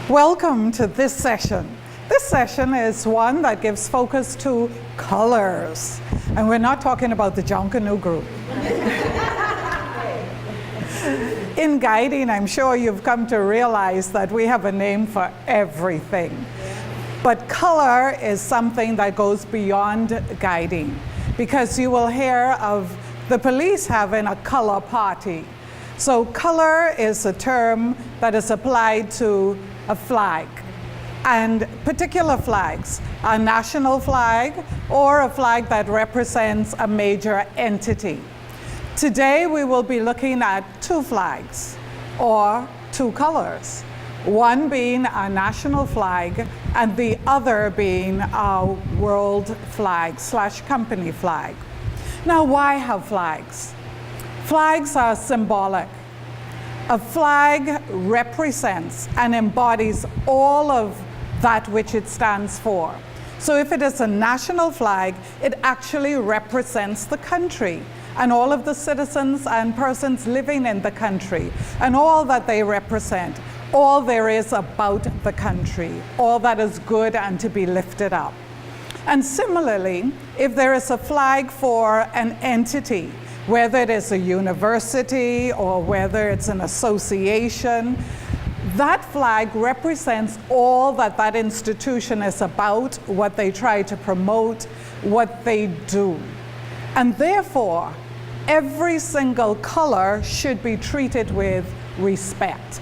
Welcome to this session. This session is one that gives focus to colors. And we're not talking about the Junkanoo group. In guiding, I'm sure you've come to realize that we have a name for everything. But color is something that goes beyond guiding, because you will hear of the police having a color party. So color is a term that is applied to a flag. And particular flags, a national flag or a flag that represents a major entity. Today we will be looking at two flags or two colors. One being a national flag and the other being a world flag / company flag. Now, why have flags? Flags are symbolic. A flag represents and embodies all of that which it stands for. So if it is a national flag, it actually represents the country and all of the citizens and persons living in the country and all that they represent, all there is about the country, all that is good and to be lifted up. And similarly, if there is a flag for an entity, whether it is a university or whether it's an association, that flag represents all that that institution is about, what they try to promote, what they do. And therefore, every single color should be treated with respect,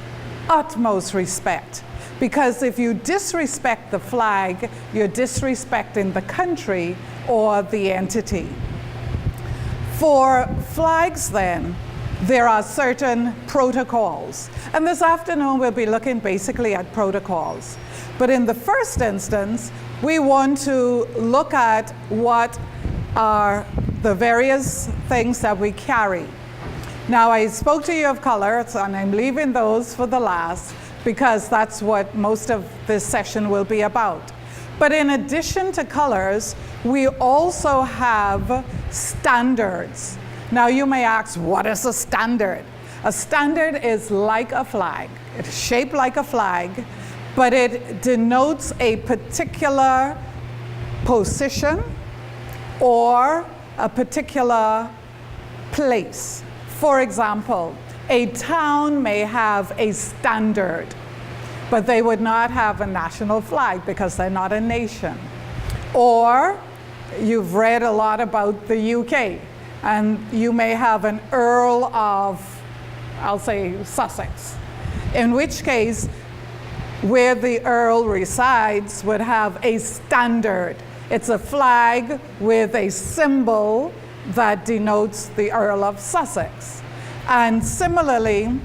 utmost respect. Because if you disrespect the flag, you're disrespecting the country or the entity. For flags then, there are certain protocols. And this afternoon we'll be looking basically at protocols. But in the first instance, we want to look at what are the various things that we carry. Now, I spoke to you of colors, and I'm leaving those for the last because that's what most of this session will be about. But in addition to colors, we also have standards. Now you may ask, what is a standard? A standard is like a flag. It's shaped like a flag, but it denotes a particular position or a particular place. For example, a town may have a standard, but they would not have a national flag because they're not a nation. Or you've read a lot about the UK, and you may have an Earl of, I'll say, Sussex, in which case where the Earl resides would have a standard. It's a flag with a symbol that denotes the Earl of Sussex. And similarly,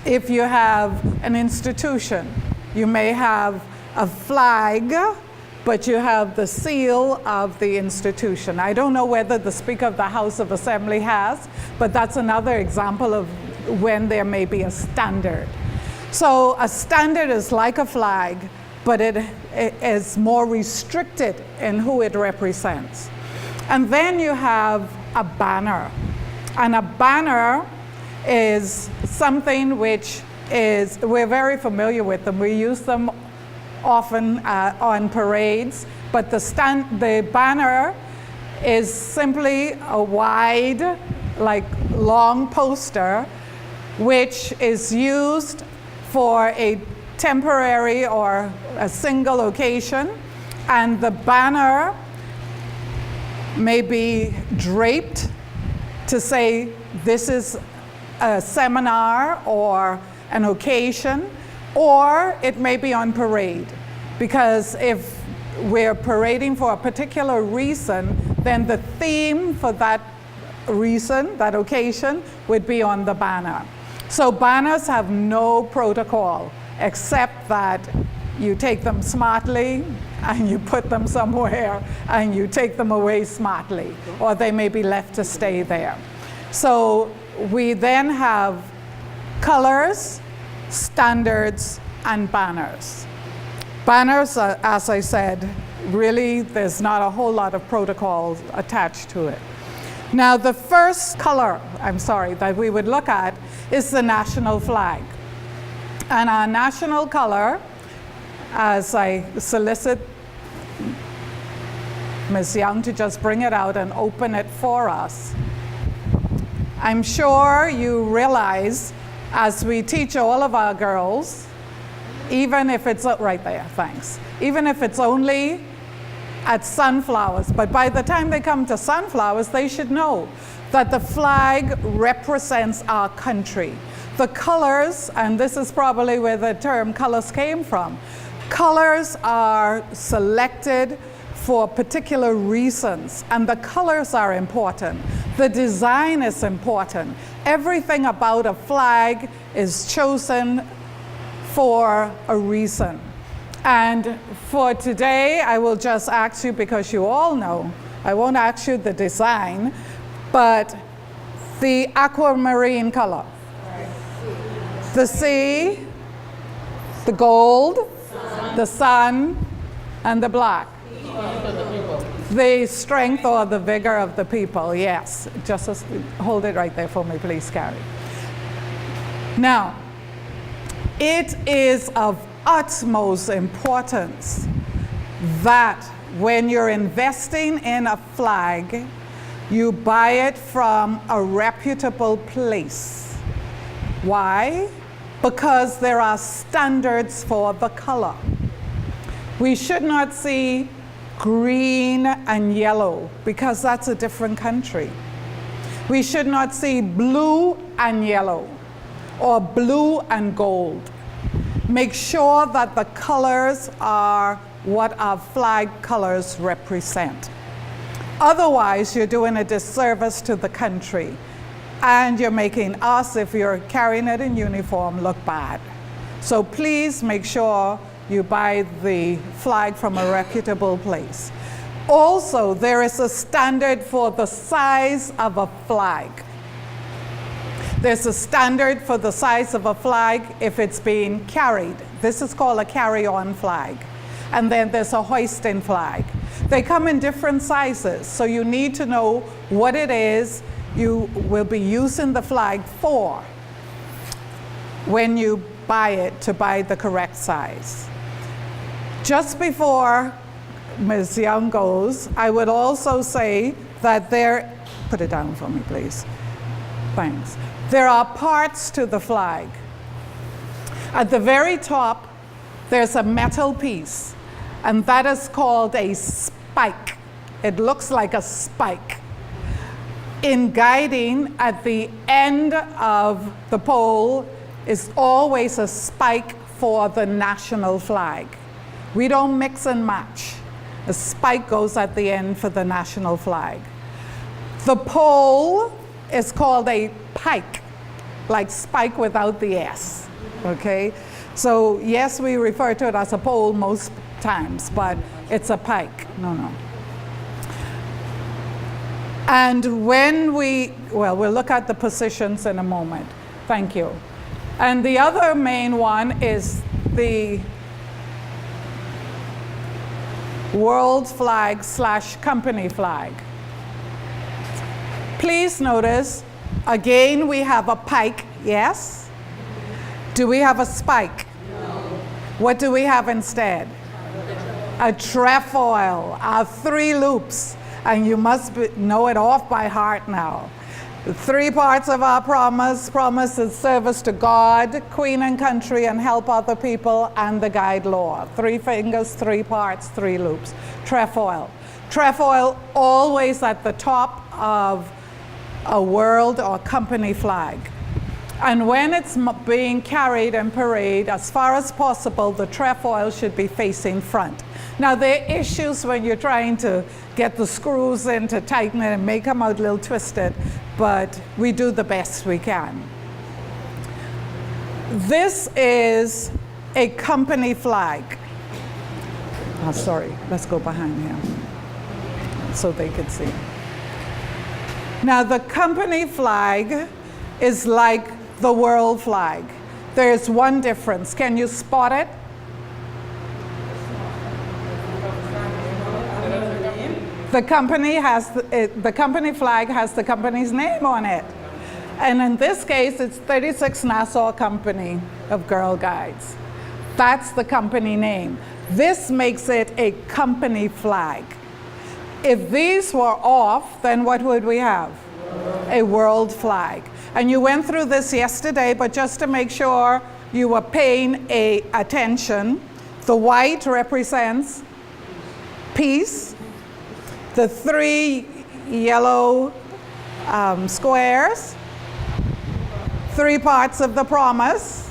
if you have an institution, you may have a flag, but you have the seal of the institution. I don't know whether the Speaker of the House of Assembly has, but that's another example of when there may be a standard. So a standard is like a flag, but it is more restricted in who it represents. And then you have a banner. And a banner is something which is, we're very familiar with them. We use them often on parades, but the banner is simply a wide, like long poster, which is used for a temporary or a single occasion, and the banner may be draped to say this is a seminar or an occasion, or it may be on parade. Because if we're parading for a particular reason, then the theme for that reason, that occasion, would be on the banner. So banners have no protocol, except that you take them smartly and you put them somewhere and you take them away smartly, or they may be left to stay there. So we then have colors, standards, and banners. Banners, as I said, really there's not a whole lot of protocols attached to it. Now the first color, that we would look at is the national flag. And our national color as I solicit Ms. Young to just bring it out and open it for us. I'm sure you realize, as we teach all of our girls, even if it's right there, thanks. Even if it's only at sunflowers, but by the time they come to sunflowers, they should know that the flag represents our country. The colors, and this is probably where the term colors came from, colors are selected for particular reasons, and the colors are important. The design is important. Everything about a flag is chosen for a reason. And for today, I will just ask you, because you all know, I won't ask you the design, but the aquamarine color. The sea, the gold, the sun, and the black. The strength or the vigor of the people, yes. Just hold it right there for me, please, Carrie. Now, it is of utmost importance that when you're investing in a flag, you buy it from a reputable place. Why? Because there are standards for the color. We should not see green and yellow, because that's a different country. We should not see blue and yellow or blue and gold. Make sure that the colors are what our flag colors represent. Otherwise, you're doing a disservice to the country, and you're making us, if you're carrying it in uniform, look bad. So please make sure you buy the flag from a reputable place. Also, there is a standard for the size of a flag. There's a standard for the size of a flag if it's being carried. This is called a carry-on flag. And then there's a hoisting flag. They come in different sizes, so you need to know what it is you will be using the flag for when you buy it, to buy the correct size. Just before Ms. Young goes, I would also say that put it down for me, please. Thanks. There are parts to the flag. At the very top, there's a metal piece, and that is called a spike. It looks like a spike. In guiding, at the end of the pole is always a spike for the national flag. We don't mix and match. A spike goes at the end for the national flag. The pole is called a pike, like spike without the S, okay? So yes, we refer to it as a pole most times, but it's a pike, no. And when we'll look at the positions in a moment. Thank you. And the other main one is the world flag / company flag. Please notice, again, we have a pike, yes? Do we have a spike? No. What do we have instead? A trefoil, our 3 loops, and you must know it off by heart now. The 3 parts of our promise. Promise is service to God, Queen and country, and help other people, and the guide law. 3 fingers, 3 parts, 3 loops. Trefoil. Trefoil always at the top of a world or company flag. And when it's being carried in parade, as far as possible, the trefoil should be facing front. Now, there are issues when you're trying to get the screws in to tighten it and make them out a little twisted, but we do the best we can. This is a company flag. Oh, sorry, let's go behind here so they can see. Now, the company flag is like the world flag. There's one difference. Can you spot it? The company flag has the company's name on it. And in this case, it's 36 Nassau Company of Girl Guides. That's the company name. This makes it a company flag. If these were off, then what would we have? A world flag. And you went through this yesterday, but just to make sure you were paying attention, the white represents peace. The 3 yellow squares, 3 parts of the promise.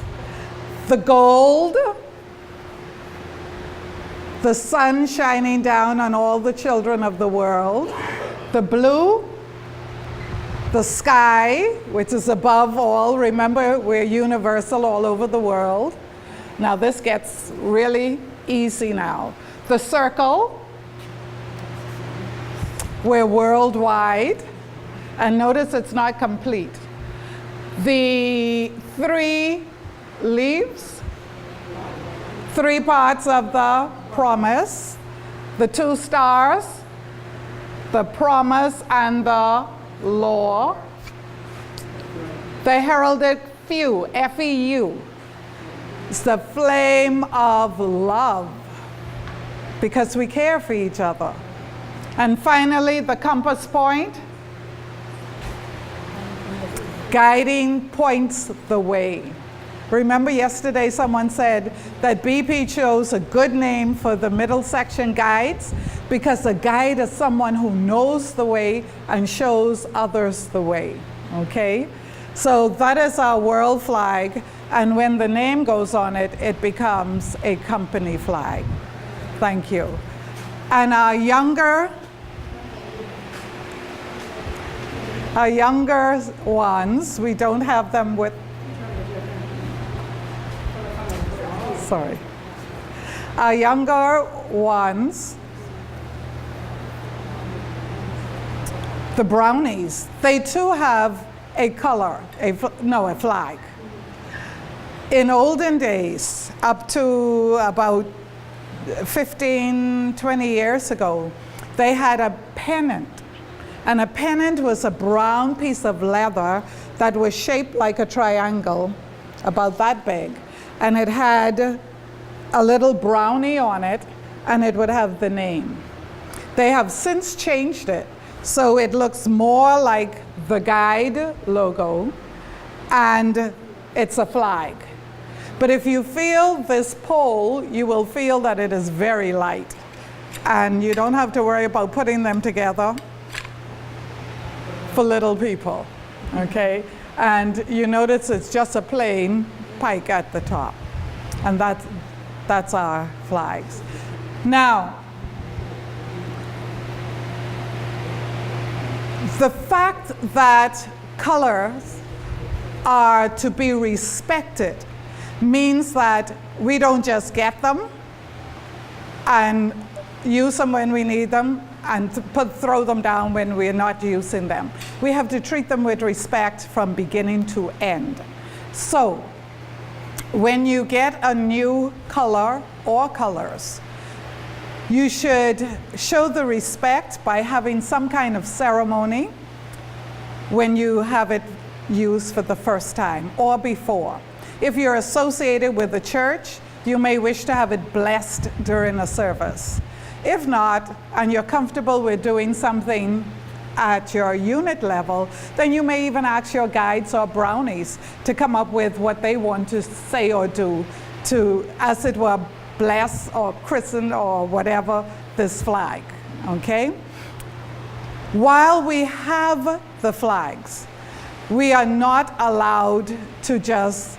The gold, the sun shining down on all the children of the world. The blue, the sky, which is above all. Remember, we're universal all over the world. Now this gets really easy now. The circle, we're worldwide. And notice it's not complete. The 3 leaves, 3 parts of the promise, the 2 stars, the promise and the law, the heralded few, F-E-U. It's the flame of love, because we care for each other. And finally, the compass point, guiding points the way. Remember yesterday someone said that BP chose a good name for the middle section guides, because a guide is someone who knows the way and shows others the way, okay? So that is our world flag, and when the name goes on it, it becomes a company flag. Thank you. And our younger ones, we don't have them with, sorry. Our younger ones, the brownies, they too have a color, a flag. In olden days, up to about 15, 20 years ago, they had a pennant. And a pennant was a brown piece of leather that was shaped like a triangle, about that big. And it had a little brownie on it, and it would have the name. They have since changed it, so it looks more like the guide logo, and it's a flag. But if you feel this pole, you will feel that it is very light. And you don't have to worry about putting them together for little people, okay? And you notice it's just a plain pike at the top. And that's our flags. Now, the fact that colors are to be respected means that we don't just get them and use them when we need them and throw them down when we're not using them. We have to treat them with respect from beginning to end. So, when you get a new color or colors, you should show the respect by having some kind of ceremony when you have it used for the first time or before. If you're associated with the church, you may wish to have it blessed during a service. If not, and you're comfortable with doing something at your unit level, then you may even ask your guides or brownies to come up with what they want to say or do to, as it were, bless or christen or whatever this flag, okay? While we have the flags, we are not allowed to just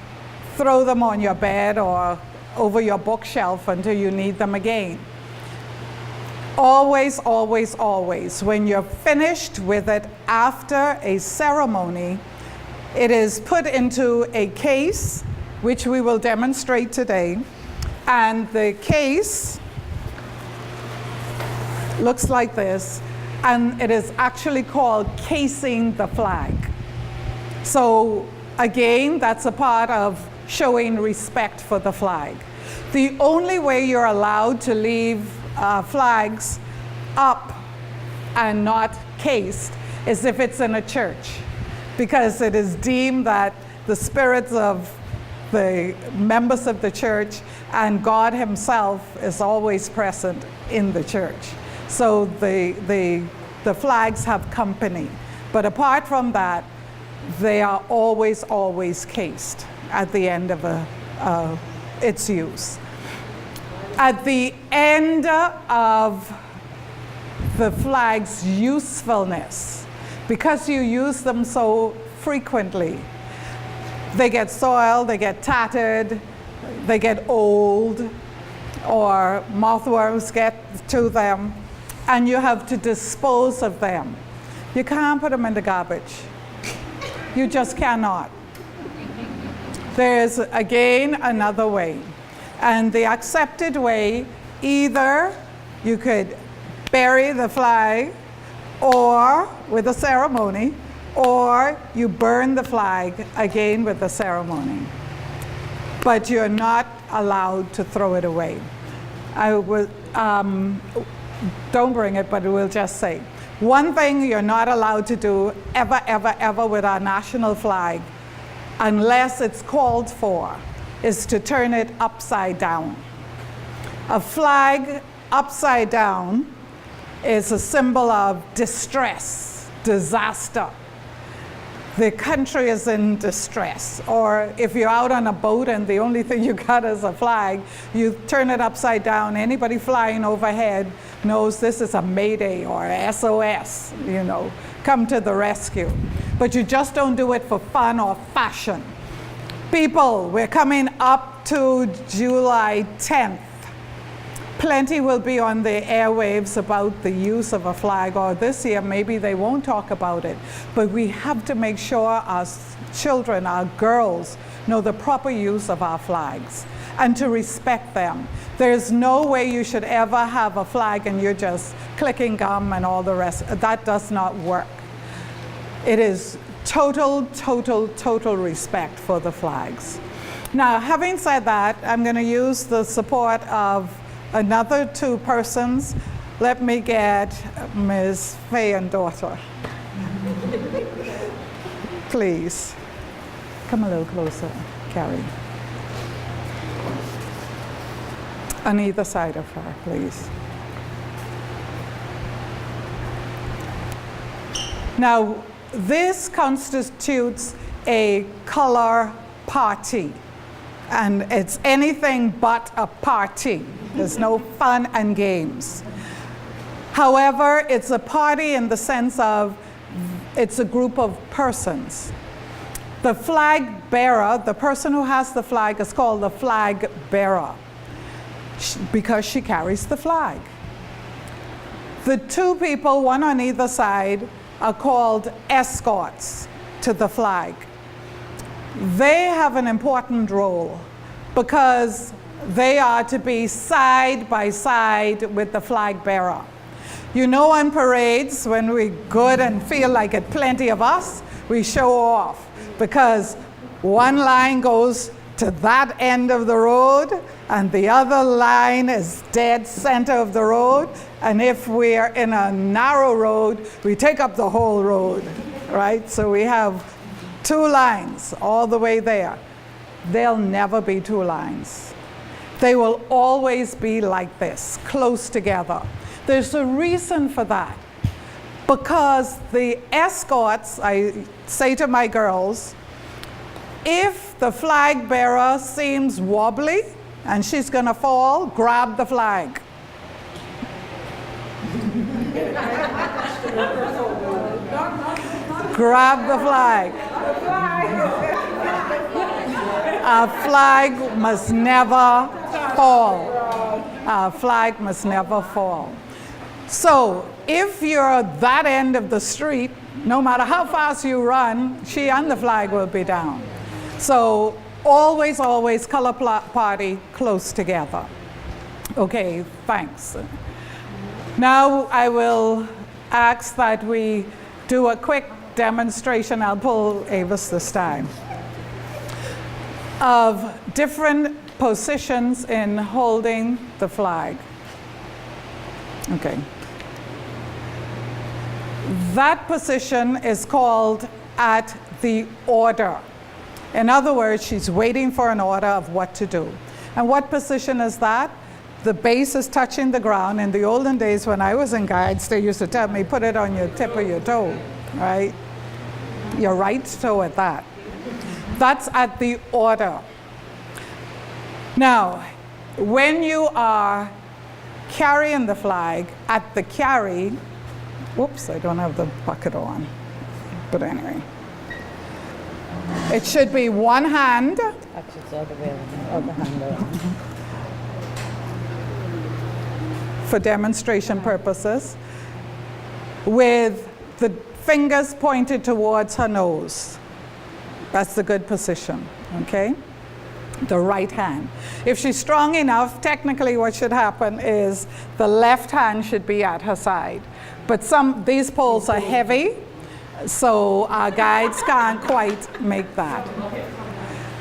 throw them on your bed or over your bookshelf until you need them again. Always, always, always, when you're finished with it after a ceremony, it is put into a case, which we will demonstrate today. And the case looks like this, and it is actually called casing the flag. So again, that's a part of showing respect for the flag. The only way you're allowed to leave flags up and not cased is if it's in a church, because it is deemed that the spirits of the members of the church, and God himself is always present in the church. So the flags have company. But apart from that, they are always cased at the end of its use. At the end of the flag's usefulness, because you use them so frequently, they get soiled, they get tattered, they get old, or mothworms get to them, and you have to dispose of them. You can't put them in the garbage. You just cannot. There's, again, another way. And the accepted way, either you could bury the flag or with a ceremony, or you burn the flag again with the ceremony. But you're not allowed to throw it away. I will, don't bring it, but I will just say, one thing you're not allowed to do ever, ever, ever with our national flag, unless it's called for, is to turn it upside down. A flag upside down is a symbol of distress, disaster. The country is in distress. Or if you're out on a boat and the only thing you got is a flag, you turn it upside down. Anybody flying overhead knows this is a Mayday or a SOS, you know, come to the rescue. But you just don't do it for fun or fashion. People, we're coming up to July 10th. Plenty will be on the airwaves about the use of a flag, or this year maybe they won't talk about it. But we have to make sure our children, our girls, know the proper use of our flags and to respect them. There's no way you should ever have a flag and you're just clicking gum and all the rest. That does not work. It is total respect for the flags. Now, having said that, I'm going to use the support of another two persons. Let me get Ms. Fayendorfer. Please. Come a little closer, Carrie. On either side of her, please. Now, this constitutes a color party, and it's anything but a party. There's no fun and games. However, it's a party in the sense of it's a group of persons. The flag bearer, the person who has the flag, is called the flag bearer because she carries the flag. The two people, one on either side, are called escorts to the flag. They have an important role because they are to be side by side with the flag bearer. You know, on parades, when we're good and feel like it, plenty of us, we show off because one line goes to that end of the road and the other line is dead center of the road. And if we're in a narrow road, we take up the whole road, right? So we have two lines all the way there. There'll never be two lines. They will always be like this, close together. There's a reason for that. Because the escorts, I say to my girls, if the flag bearer seems wobbly and she's gonna fall, grab the flag. Grab the flag. Our flag must never fall. Our flag must never fall. So if you're that end of the street, no matter how fast you run, she and the flag will be down. So always, always color party close together. Okay, thanks. Now I will ask that we do a quick demonstration. I'll pull Avis this time. Of different positions in holding the flag. Okay. That position is called at the order. In other words, she's waiting for an order of what to do. And what position is that? The base is touching the ground. In the olden days when I was in guides, they used to tell me, put it on your tip of your toe, right? Your right toe at that. That's at the order. Now, when you are carrying the flag at the carry, whoops, I don't have the bucket on, but anyway. It should be one hand. Actually, it's the other way around, other hand around. For demonstration purposes, with the fingers pointed towards her nose. That's the good position, okay? The right hand. If she's strong enough, technically what should happen is the left hand should be at her side. But these poles are heavy, so our guides can't quite make that.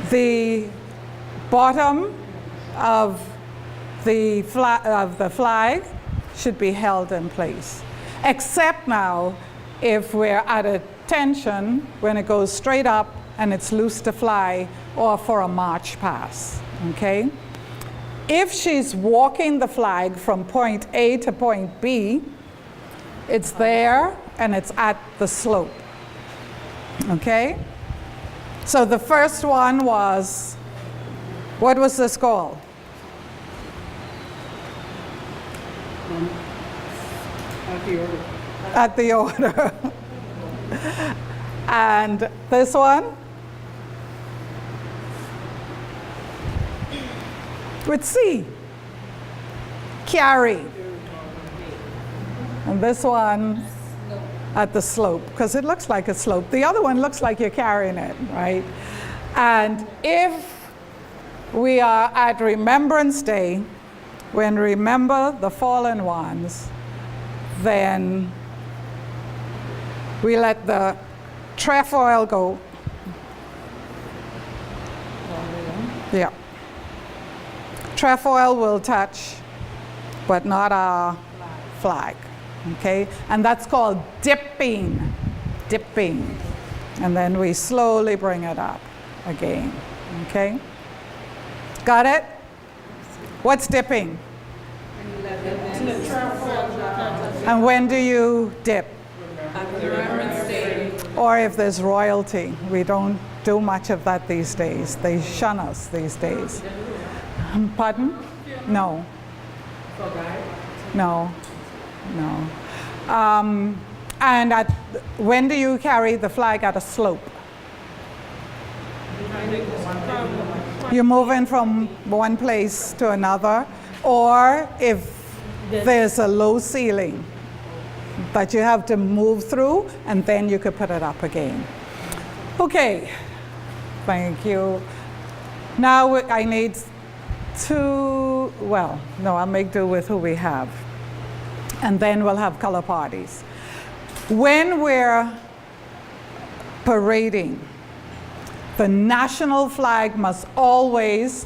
The bottom of the flag should be held in place. Except now, if we're at a tension, when it goes straight up and it's loose to fly, or for a march pass, okay? If she's walking the flag from point A to point B, it's there and it's at the slope, okay? So the first one was, what was this called? At the order. At the order. And this one? With C. Carry. And this one at the slope, because it looks like a slope. The other one looks like you're carrying it, right? And if we are at Remembrance Day, when remember the fallen ones, then we let the trefoil go. Yeah. Trefoil will touch, but not our flag, okay? And that's called dipping, dipping. And then we slowly bring it up again, okay? Got it? What's dipping? And when do you dip? At the Remembrance Day. Or if there's royalty. We don't do much of that these days. They shun us these days. Pardon? No. No. No. And when do you carry the flag at a slope? You're moving from one place to another, or if there's a low ceiling that you have to move through, and then you could put it up again. Okay, thank you. Now I need I'll make do with who we have. And then we'll have color parties. When we're parading, the national flag must always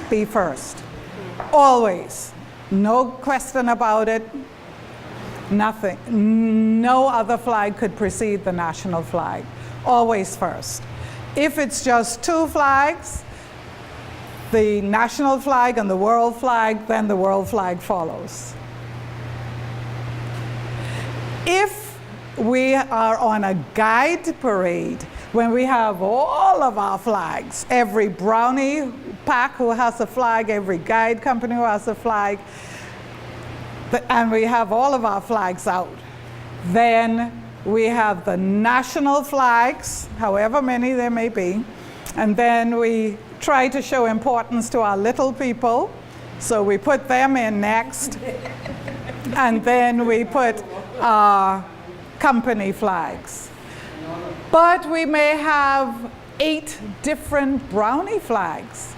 be first. Always. No question about it. Nothing. No other flag could precede the national flag. Always first. If it's just two flags, the national flag and the world flag, then the world flag follows. If we are on a guide parade, when we have all of our flags, every brownie pack who has a flag, every guide company who has a flag, and we have all of our flags out, then we have the national flags, however many there may be, and then we try to show importance to our little people, so we put them in next, and then we put our company flags. But we may have 8 different brownie flags,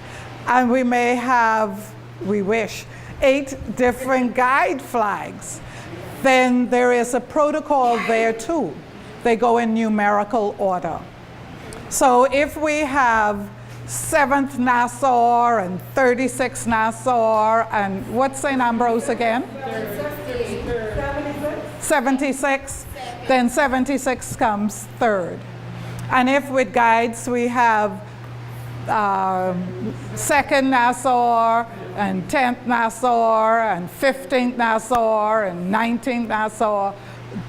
and we may have, we wish, 8 different guide flags. Then there is a protocol there too. They go in numerical order. So if we have 7th Nassau and 36th Nassau, and what's St. Ambrose again? 76. Then 76 comes third. And if with guides we have 2nd Nassau, and 10th Nassau, and 15th Nassau, and 19th Nassau.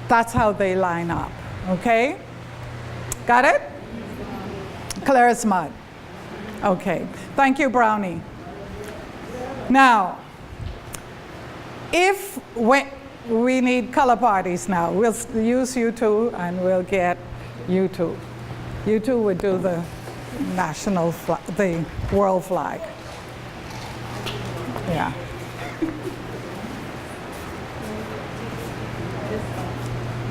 That's how they line up, okay? Got it? Clear as mud. Okay, thank you, Brownie. Now, if we need color parties now, we'll use you two and we'll get you two. You two would do the national flag, the world flag. Yeah.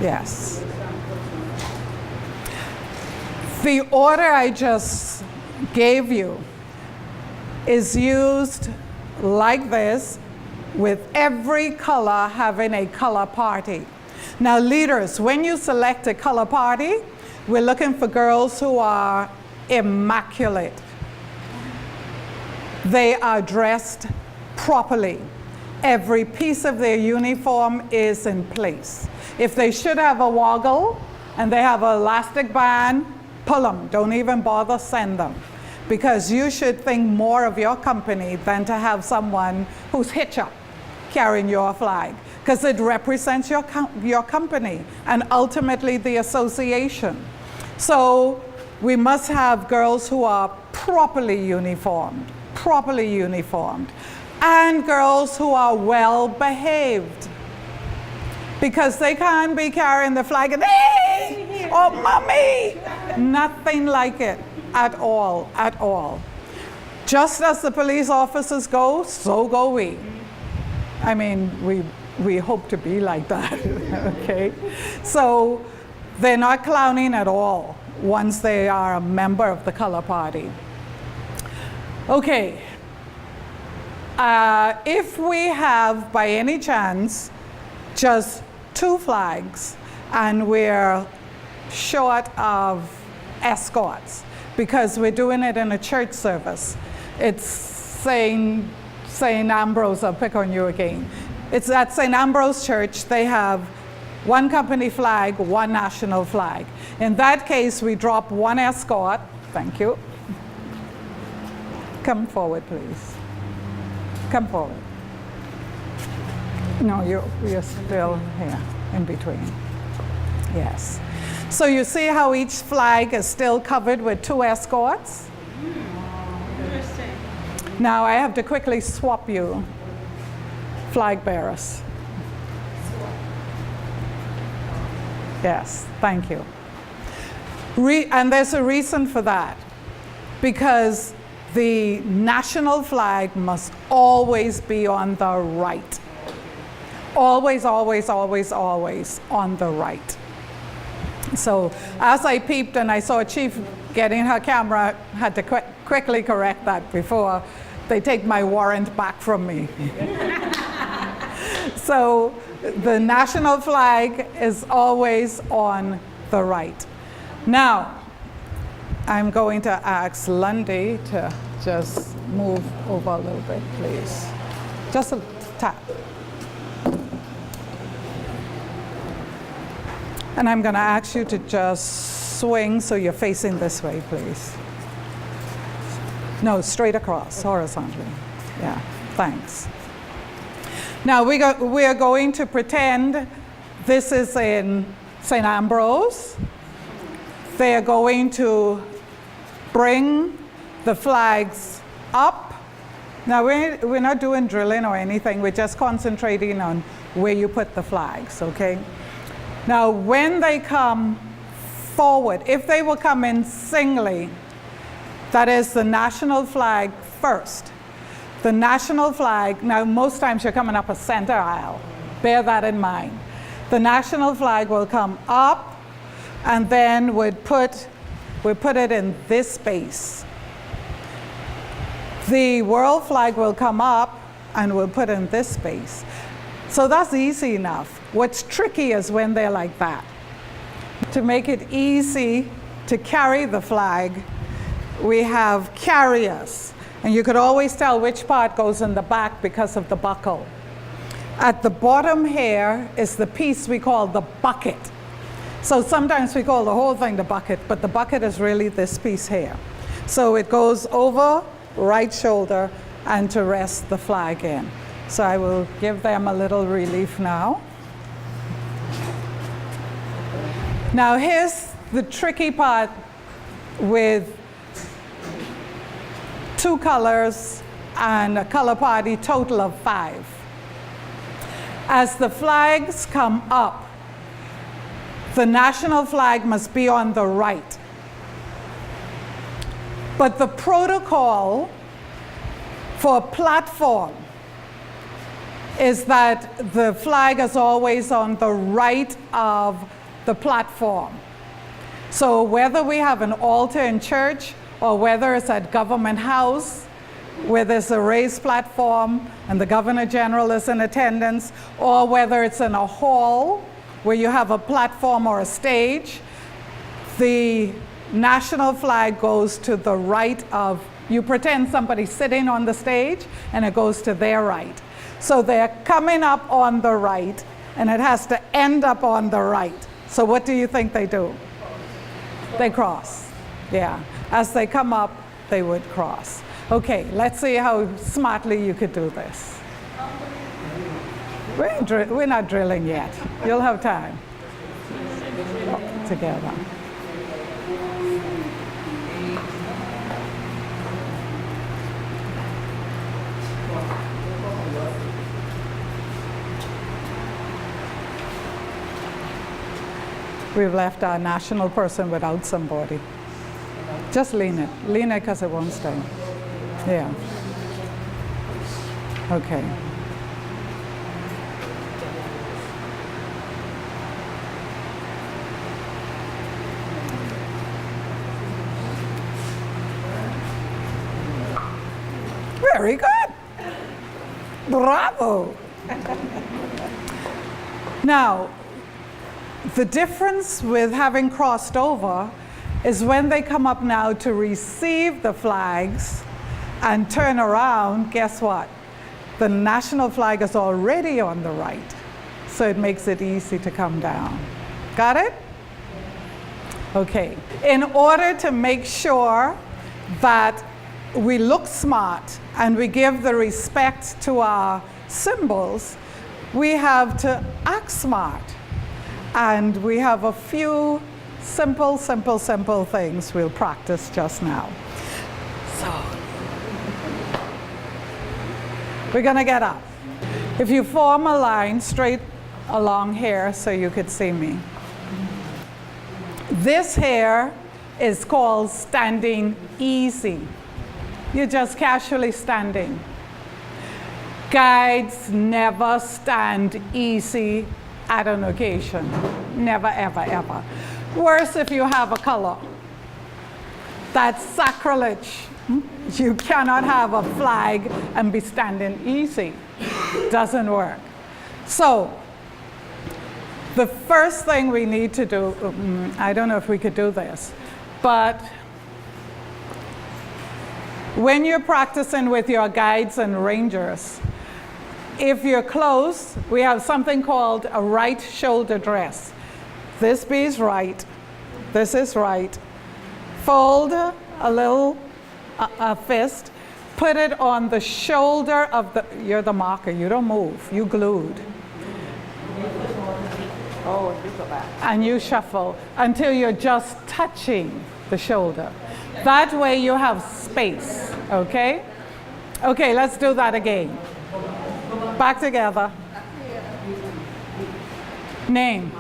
Yes. The order I just gave you is used like this, with every color having a color party. Now, leaders, when you select a color party, we're looking for girls who are immaculate. They are dressed properly. Every piece of their uniform is in place. If they should have a woggle and they have an elastic band, pull them. Don't even bother send them. Because you should think more of your company than to have someone who's hitch up carrying your flag. Because it represents your company and ultimately the association. So we must have girls who are properly uniformed, and girls who are well behaved. Because they can't be carrying the flag and, hey, oh, mommy. Nothing like it at all, at all. Just as the police officers go, so go we. I mean, we hope to be like that, okay? So they're not clowning at all once they are a member of the color party. Okay. If we have, by any chance, just 2 flags and we're short of escorts because we're doing it in a church service, it's St. Ambrose, I'll pick on you again. It's at St. Ambrose Church, they have 1 company flag, 1 national flag. In that case, we drop 1 escort. Thank you. Come forward, please. Come forward. No, you're still here, in between. Yes. So you see how each flag is still covered with 2 escorts? Interesting. Now I have to quickly swap you flag bearers. Yes, thank you. And there's a reason for that. Because the national flag must always be on the right. Always, always, always, always on the right. So as I peeped and I saw Chief getting her camera, I had to quickly correct that before they take my warrant back from me. So the national flag is always on the right. Now, I'm going to ask Lundy to just move over a little bit, please. Just a tap. And I'm going to ask you to just swing so you're facing this way, please. No, straight across, horizontally. Yeah, thanks. Now we are going to pretend this is in St. Ambrose. They are going to bring the flags up. Now we're not doing drilling or anything, we're just concentrating on where you put the flags, okay? Now when they come forward, if they will come in singly, that is the national flag first. The national flag, now most times you're coming up a center aisle, bear that in mind. The national flag will come up and then we'll put it in this space. The world flag will come up and we'll put in this space. So that's easy enough. What's tricky is when they're like that. To make it easy to carry the flag, we have carriers. And you could always tell which part goes in the back because of the buckle. At the bottom here is the piece we call the bucket. So sometimes we call the whole thing the bucket, but the bucket is really this piece here. So it goes over right shoulder and to rest the flag in. So I will give them a little relief now. Now here's the tricky part with two colors and a color party, total of 5. As the flags come up, the national flag must be on the right. But the protocol for a platform is that the flag is always on the right of the platform. So whether we have an altar in church or whether it's at Government House, where there's a raised platform and the Governor General is in attendance, or whether it's in a hall where you have a platform or a stage, the national flag goes to the right of, you pretend somebody's sitting on the stage and it goes to their right. So they're coming up on the right and it has to end up on the right. So what do you think they do? They cross. Yeah. As they come up, they would cross. Okay, let's see how smartly you could do this. We're not drilling yet. You'll have time. Together. We've left our national person without somebody. Just lean it because it won't stay. Yeah. Okay. Very good. Bravo. Now, the difference with having crossed over is when they come up now to receive the flags and turn around, guess what? The national flag is already on the right, so it makes it easy to come down. Got it? Okay. In order to make sure that we look smart and we give the respect to our symbols, we have to act smart. And we have a few simple things we'll practice just now. So, we're gonna get up. If you form a line straight along here so you could see me. This here is called standing easy. You're just casually standing. Guides never stand easy at an occasion. Never, ever, ever. Worse if you have a color. That's sacrilege. You cannot have a flag and be standing easy. Doesn't work. So, the first thing we need to do, I don't know if we could do this, but when you're practicing with your guides and rangers, if you're close, we have something called a right shoulder dress. This is right. This is right. Fold a little a fist. Put it on the shoulder of the, you're the marker. You don't move. You glued. Oh, you go back. And you shuffle until you're just touching the shoulder. That way you have space, okay? Okay, let's do that again. Back together. Name?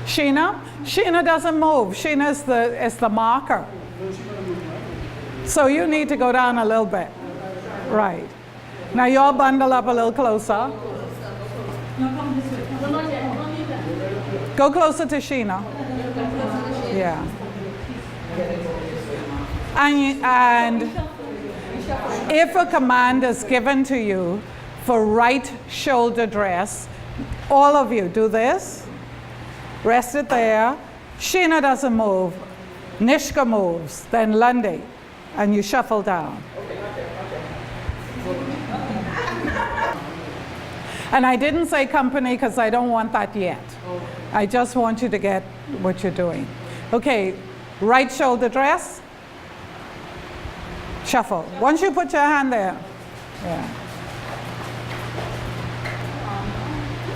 Sheena? Sheena doesn't move. Sheena is the marker. So you need to go down a little bit. Right. Now you all bundle up a little closer. Go closer to Sheena. Yeah. And if a command is given to you for right shoulder dress, all of you do this. Rest it there. Sheena doesn't move. Nishka moves. Then Lundy. And you shuffle down. And I didn't say company because I don't want that yet. I just want you to get what you're doing. Okay, right shoulder dress. Shuffle. Once you put your hand there. Yeah.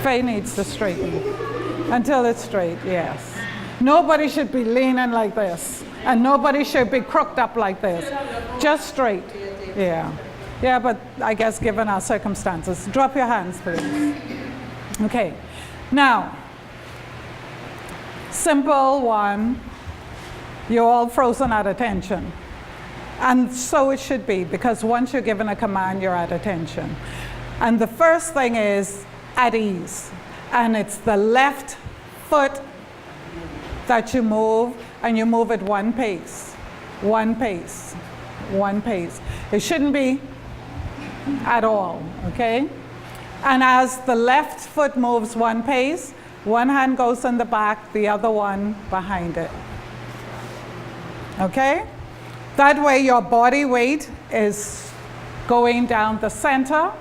Faye needs to straighten until it's straight, yes. Nobody should be leaning like this, and nobody should be crooked up like this. Just straight. Yeah. Yeah, but I guess given our circumstances. Drop your hands, please. Okay. Now, simple one. You're all frozen at attention. And so it should be, because once you're given a command, you're at attention. And the first thing is at ease. And it's the left foot that you move, and you move at one pace. One pace. One pace. It shouldn't be at all, okay? And as the left foot moves one pace, one hand goes in the back, the other one behind it. Okay? That way your body weight is going down the center.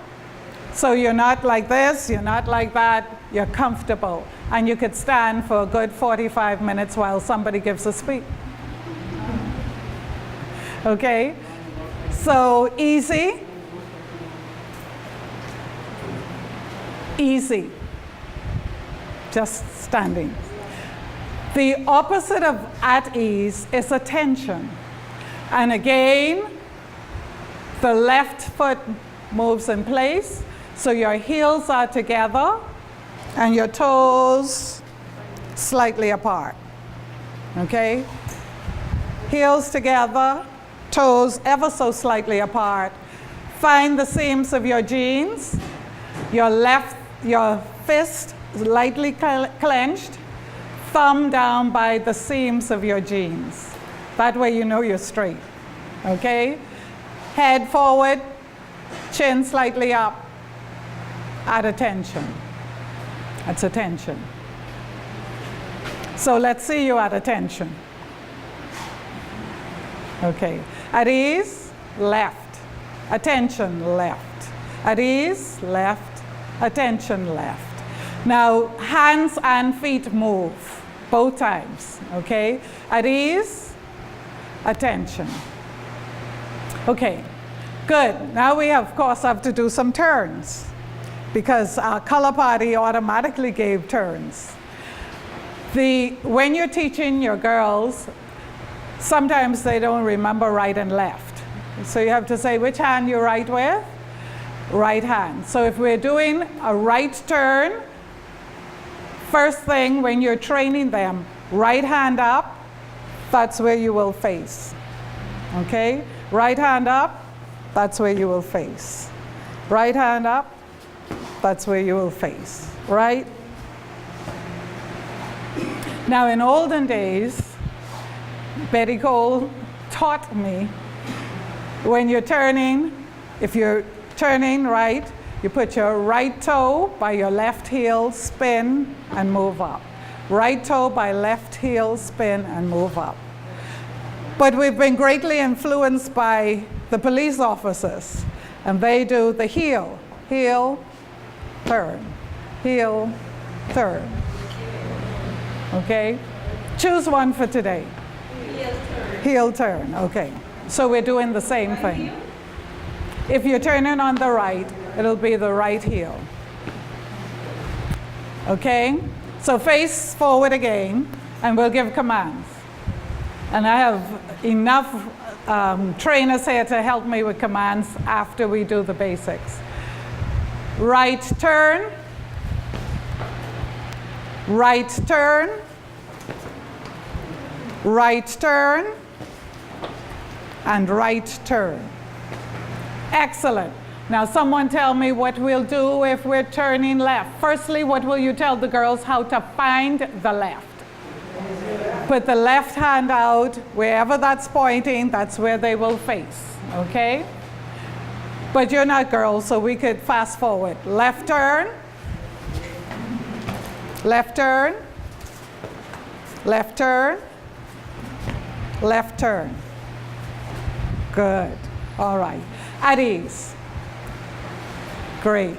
So you're not like this, you're not like that, you're comfortable. And you could stand for a good 45 minutes while somebody gives a speech. Okay? So easy. Easy. Just standing. The opposite of at ease is attention. And again, the left foot moves in place, so your heels are together and your toes slightly apart. Okay? Heels together, toes ever so slightly apart. Find the seams of your jeans, your fist lightly clenched, thumb down by the seams of your jeans. That way you know you're straight, okay? Head forward, chin slightly up, at attention. That's attention. So let's see you at attention. Okay, at ease, left. Attention, left. At ease, left. Attention, left. Now, hands and feet move, both times, okay? At ease, attention. Okay, good. Now we, of course, have to do some turns because our color party automatically gave turns. When you're teaching your girls, sometimes they don't remember right and left. So you have to say which hand you write with. Right hand. So if we're doing a right turn, first thing when you're training them, right hand up, that's where you will face. Okay? Right hand up, that's where you will face. Right hand up, that's where you will face. Right? Now in olden days, Betty Cole taught me when you're turning, if you're turning right, you put your right toe by your left heel, spin, and move up. Right toe by left heel, spin, and move up. But we've been greatly influenced by the police officers, and they do the heel, turn, heel, turn. Okay? Choose one for today. Heel turn, okay. So we're doing the same thing. If you're turning on the right, it'll be the right heel. Okay? So face forward again, and we'll give commands. And I have enough trainers here to help me with commands after we do the basics. Right turn, right turn, right turn, and right turn. Excellent. Now someone tell me what we'll do if we're turning left. Firstly, what will you tell the girls how to find the left? Put the left hand out, wherever that's pointing, that's where they will face, okay? But you're not girls, so we could fast forward. Left turn, left turn, left turn, left turn. Good, all right. At ease. Great.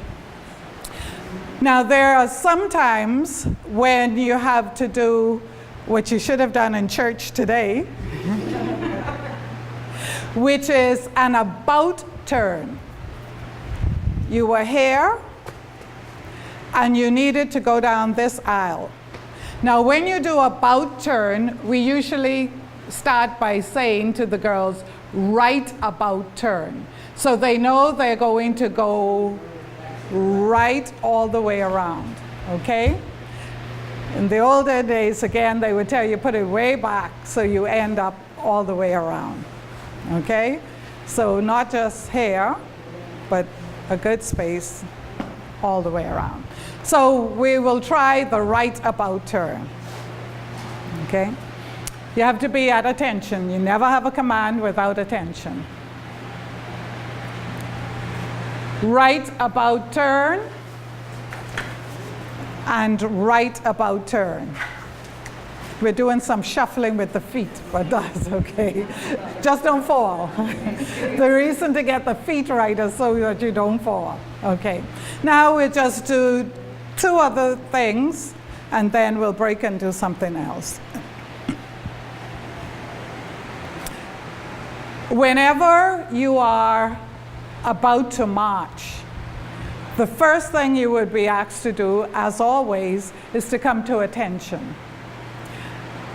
Now there are some times when you have to do which you should have done in church today, which is an about turn. You were here, and you needed to go down this aisle. Now, when you do about turn, we usually start by saying to the girls, right about turn. So they know they're going to go right all the way around, okay? In the older days, again, they would tell you put it way back so you end up all the way around, okay? So not just here, but a good space all the way around. So we will try the right about turn, okay? You have to be at attention. You never have a command without attention. Right about turn and right about turn. We're doing some shuffling with the feet, but that's okay. Just don't fall. The reason to get the feet right is so that you don't fall. Okay. Now we'll just do 2 other things, and then we'll break and do something else. Whenever you are about to march, the first thing you would be asked to do, as always, is to come to attention.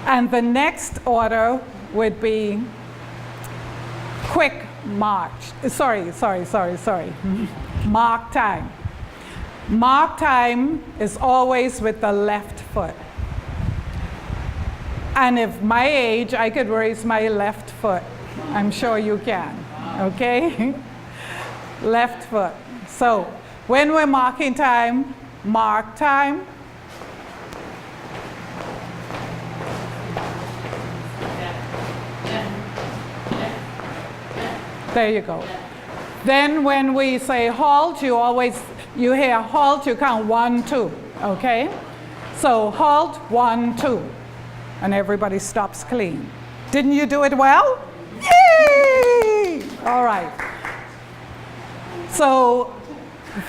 And the next order would be quick march. Sorry. Mark time. Mark time is always with the left foot. And if my age, I could raise my left foot. I'm sure you can, okay? Left foot. So when we're marking time, mark time. There you go. Then when we say halt, you hear halt, you count 1, 2, okay? So halt, 1, 2, and everybody stops clean. Didn't you do it well? Yay! All right. So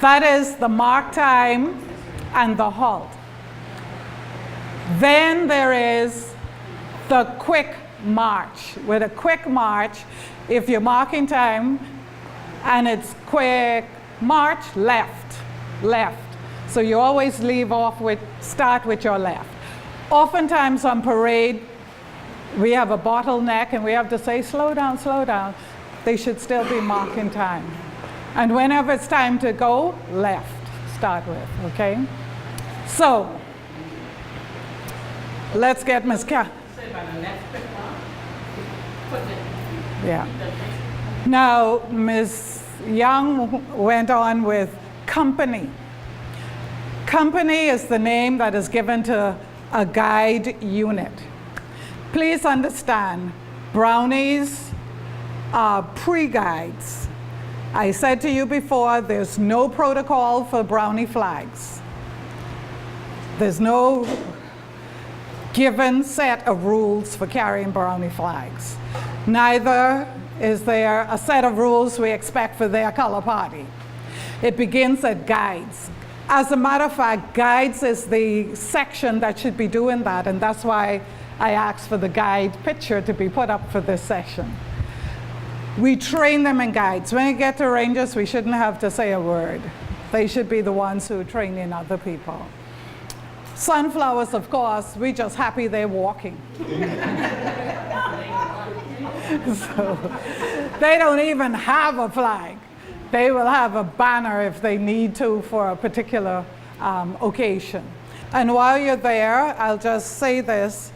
that is the mark time and the halt. Then there is the quick march. With a quick march, if you're marking time and it's quick march, left. So you always start with your left. Oftentimes on parade, we have a bottleneck and we have to say, slow down. They should still be marking time. And whenever it's time to go, left, start with, okay? So, let's get Ms. Yeah. Now, Ms. Young went on with company. Company is the name that is given to a guide unit. Please understand, brownies are pre-guides. I said to you before, there's no protocol for brownie flags. There's no given set of rules for carrying brownie flags. Neither is there a set of rules we expect for their color party. It begins at guides. As a matter of fact, guides is the section that should be doing that, and that's why I asked for the guide picture to be put up for this session. We train them in guides. When you get to rangers, we shouldn't have to say a word. They should be the ones who train in other people. Sunflowers, of course, we're just happy they're walking. So they don't even have a flag. They will have a banner if they need to for a particular occasion. And while you're there, I'll just say this.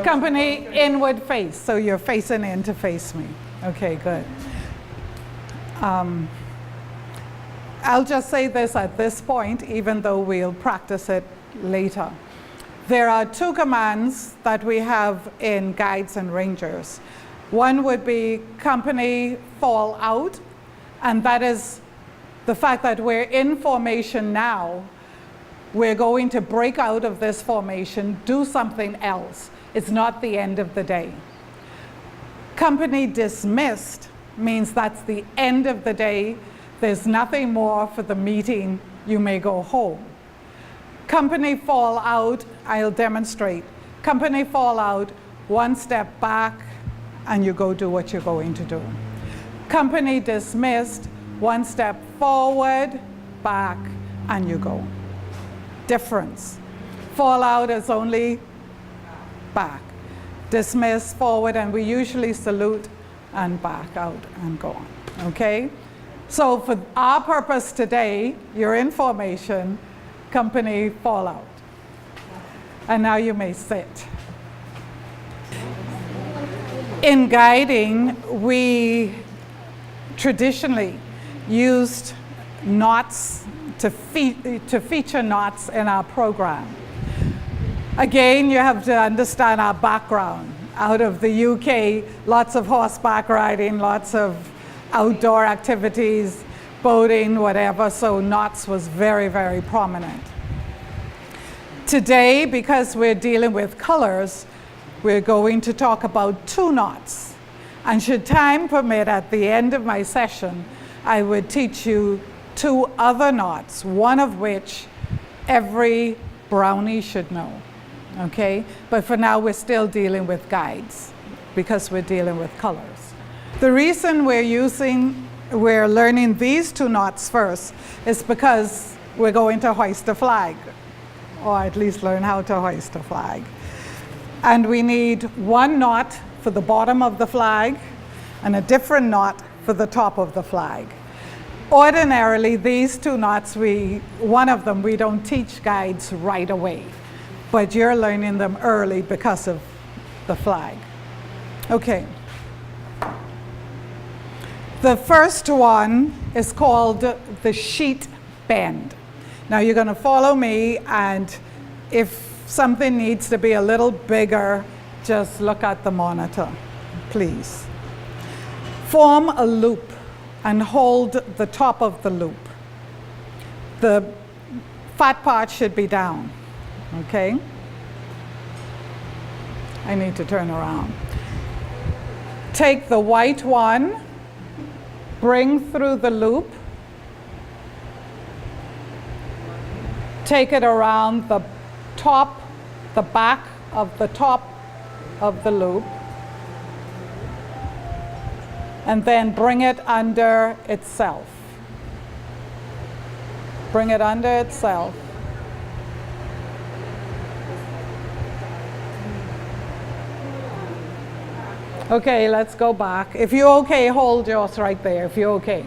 Company, inward face, so you're facing in to face me. Okay, good. I'll just say this at this point, even though we'll practice it later. There are 2 commands that we have in guides and rangers. One would be company fall out, and that is the fact that we're in formation now. We're going to break out of this formation, do something else. It's not the end of the day. Company dismissed means that's the end of the day. There's nothing more for the meeting. You may go home. Company fall out, I'll demonstrate. Company fall out, one step back, and you go do what you're going to do. Company dismissed, one step forward, back, and you go. Difference. Fall out is only back. Dismiss, forward, and we usually salute and back out and go on, okay? So for our purpose today, your information, company fall out. And now you may sit. In guiding, we traditionally used knots to feature knots in our program. Again, you have to understand our background. Out of the UK, lots of horseback riding, lots of outdoor activities, boating, whatever, so knots was very, very prominent. Today, because we're dealing with colors, we're going to talk about two knots. And should time permit, at the end of my session, I would teach you two other knots, one of which every brownie should know, okay? But for now, we're still dealing with guides because we're dealing with colors. The reason we're learning these two knots first is because we're going to hoist a flag, or at least learn how to hoist a flag. And we need one knot for the bottom of the flag and a different knot for the top of the flag. Ordinarily, these two knots, one of them we don't teach guides right away, but you're learning them early because of the flag. Okay. The first one is called the sheet bend. Now you're going to follow me, and if something needs to be a little bigger, just look at the monitor, please. Form a loop and hold the top of the loop. The fat part should be down, okay? I need to turn around. Take the white one, bring through the loop, take it around the top, the back of the top of the loop, and then bring it under itself. Bring it under itself. Okay, let's go back. If you're okay, hold yours right there, if you're okay.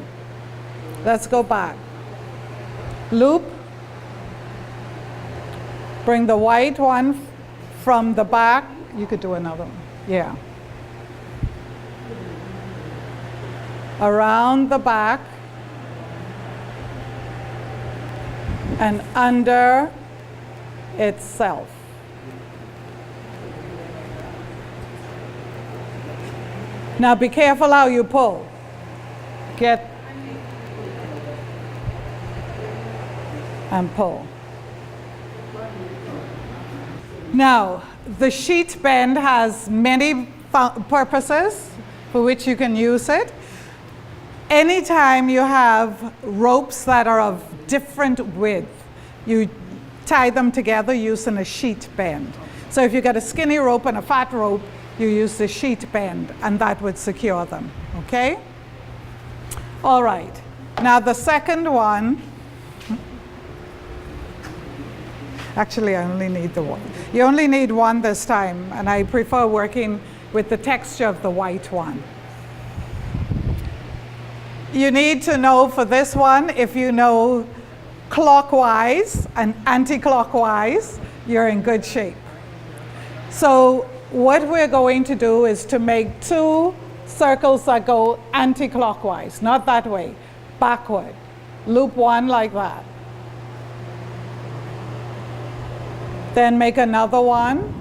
Let's go back. Loop. Bring the white one from the back. You could do another one. Yeah. Around the back and under itself. Now be careful how you pull. Get and pull. Now, the sheet bend has many purposes for which you can use it. Anytime you have ropes that are of different width, you tie them together using a sheet bend. So if you get a skinny rope and a fat rope, you use the sheet bend, and that would secure them, okay? All right, now the second one, actually I only need the one. You only need one this time, and I prefer working with the texture of the white one. You need to know for this one, if you know clockwise and anti-clockwise, you're in good shape. So what we're going to do is to make two circles that go anti-clockwise, not that way, backward. Loop one like that. Then make another one.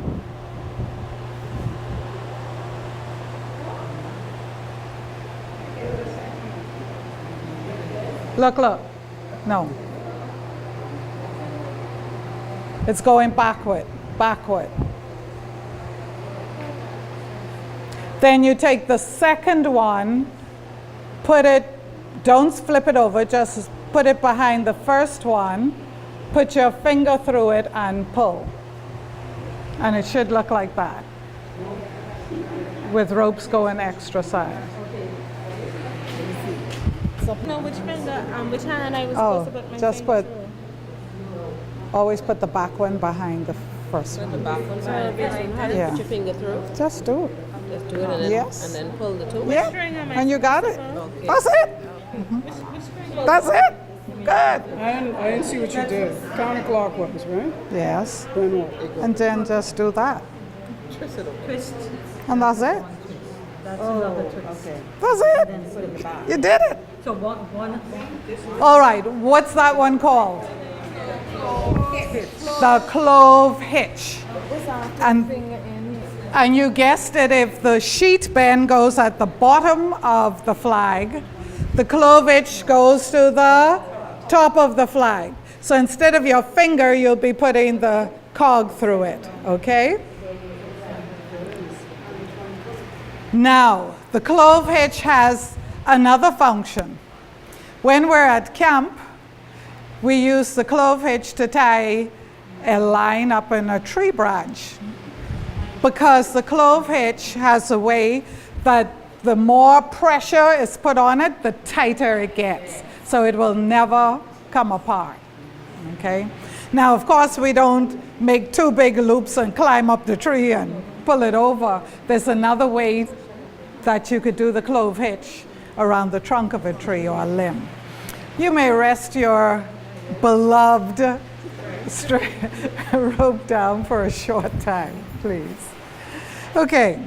Look, look. No. It's going backward, backward. Then you take the second one, put it, don't flip it over, just put it behind the first one, put your finger through it and pull. And it should look like that, with ropes going extra side. No, which finger, which hand I was Oh, supposed to put my just finger put, through? always put the back one behind the first The one. back one, so how do you Yeah. put your finger through? Just do it. Just do it and then, Yes. and then pull the two. Yeah, string am I and you got it. Okay. That's it. Which string? That's it. Good. I didn't see what you did. Counterclockwise, right? Yes. Then what? And then just do that. Twist. And that's it. Okay. That's it. You did it. So one. All right. What's that one called? The clove hitch. And you guessed it, if the sheet bend goes at the bottom of the flag, the clove hitch goes to the top of the flag. So instead of your finger, you'll be putting the cog through it, okay? Now, the clove hitch has another function. When we're at camp, we use the clove hitch to tie a line up in a tree branch, because the clove hitch has a way that the more pressure is put on it, the tighter it gets. So it will never come apart, okay? Now, of course, we don't make two big loops and climb up the tree and pull it over. There's another way that you could do the clove hitch around the trunk of a tree or a limb. You may rest your beloved rope down for a short time, please. Okay.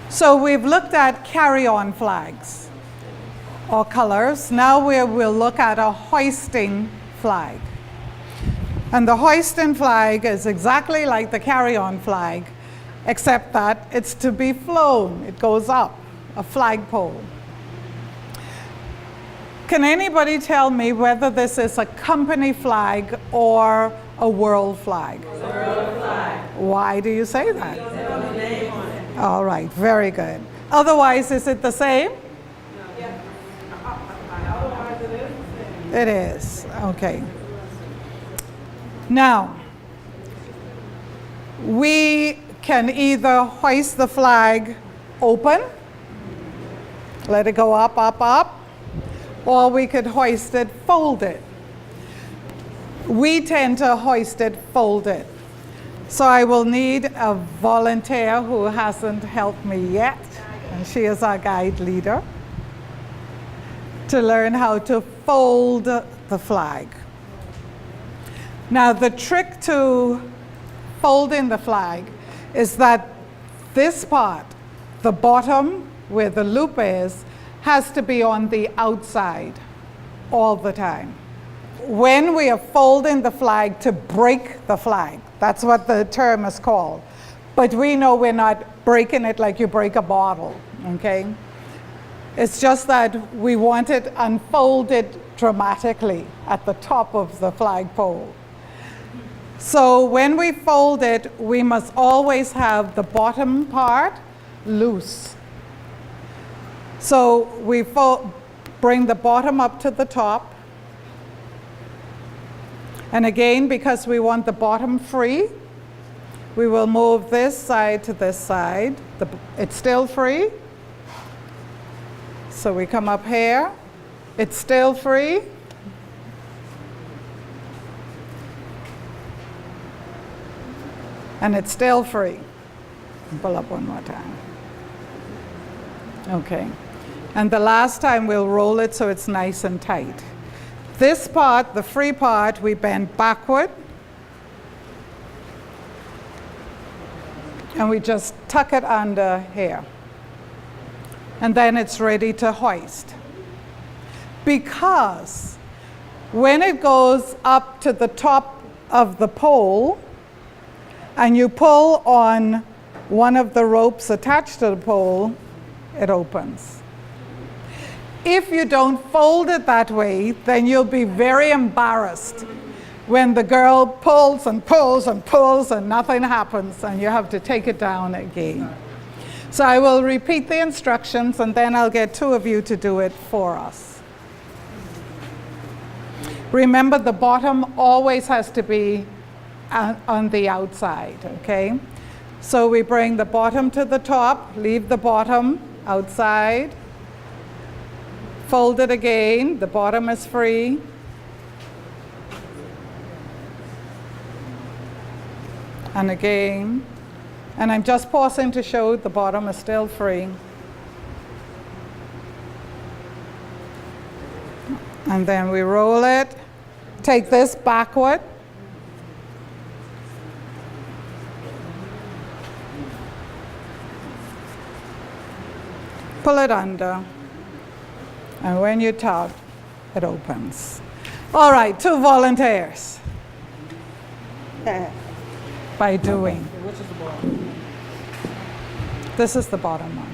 So we've looked at carry-on flags or colors. Now we'll look at a hoisting flag. And the hoisting flag is exactly like the carry-on flag, except that it's to be flown. It goes up, a flagpole. Can anybody tell me whether this is a company flag or a world flag? World flag. Why do you say that? All right, very good. Otherwise, is it the same? No. Yeah. Otherwise, it is the same. It is, okay. Now, we can either hoist the flag open, let it go up, up, up, or we could hoist it folded. We tend to hoist it folded. So I will need a volunteer who hasn't helped me yet, and she is our guide leader, to learn how to fold the flag. Now, the trick to folding the flag is that this part, the bottom where the loop is, has to be on the outside all the time. When we are folding the flag to break the flag, that's what the term is called. But we know we're not breaking it like you break a bottle, okay? It's just that we want it unfolded dramatically at the top of the flagpole. So when we fold it, we must always have the bottom part loose. So we bring the bottom up to the top. And again, because we want the bottom free, we will move this side to this side. It's still free. So we come up here. It's still free. And it's still free. Pull up one more time. Okay. And the last time we'll roll it so it's nice and tight. This part, the free part, we bend backward. And we just tuck it under here. And then it's ready to hoist. Because when it goes up to the top of the pole, and you pull on one of the ropes attached to the pole, it opens. If you don't fold it that way, then you'll be very embarrassed when the girl pulls and pulls and pulls and nothing happens and you have to take it down again. So I will repeat the instructions and then I'll get two of you to do it for us. Remember, the bottom always has to be on the outside, okay? So we bring the bottom to the top, leave the bottom outside, fold it again, the bottom is free. And again, and I'm just pausing to show the bottom is still free. And then we roll it, take this backward, pull it under, and when you tug, it opens. All right, 2 volunteers. By doing. Which is the bottom? This is the bottom one.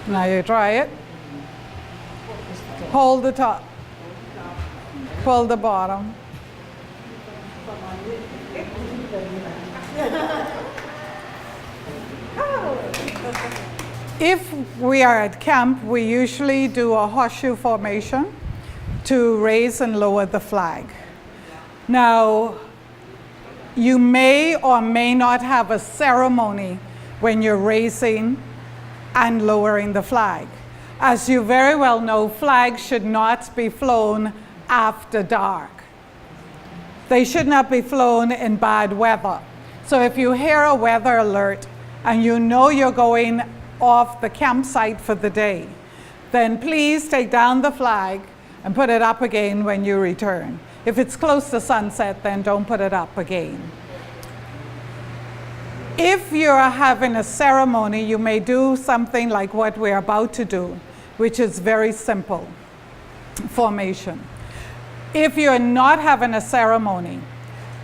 Now you try it. Hold the top. Pull the bottom. If we are at camp, we usually do a horseshoe formation to raise and lower the flag. Now, you may or may not have a ceremony when you're raising and lowering the flag. As you very well know, flags should not be flown after dark. They should not be flown in bad weather. So if you hear a weather alert and you know you're going off the campsite for the day, then please take down the flag and put it up again when you return. If it's close to sunset, then don't put it up again. If you're having a ceremony, you may do something like what we're about to do, which is very simple formation. If you're not having a ceremony,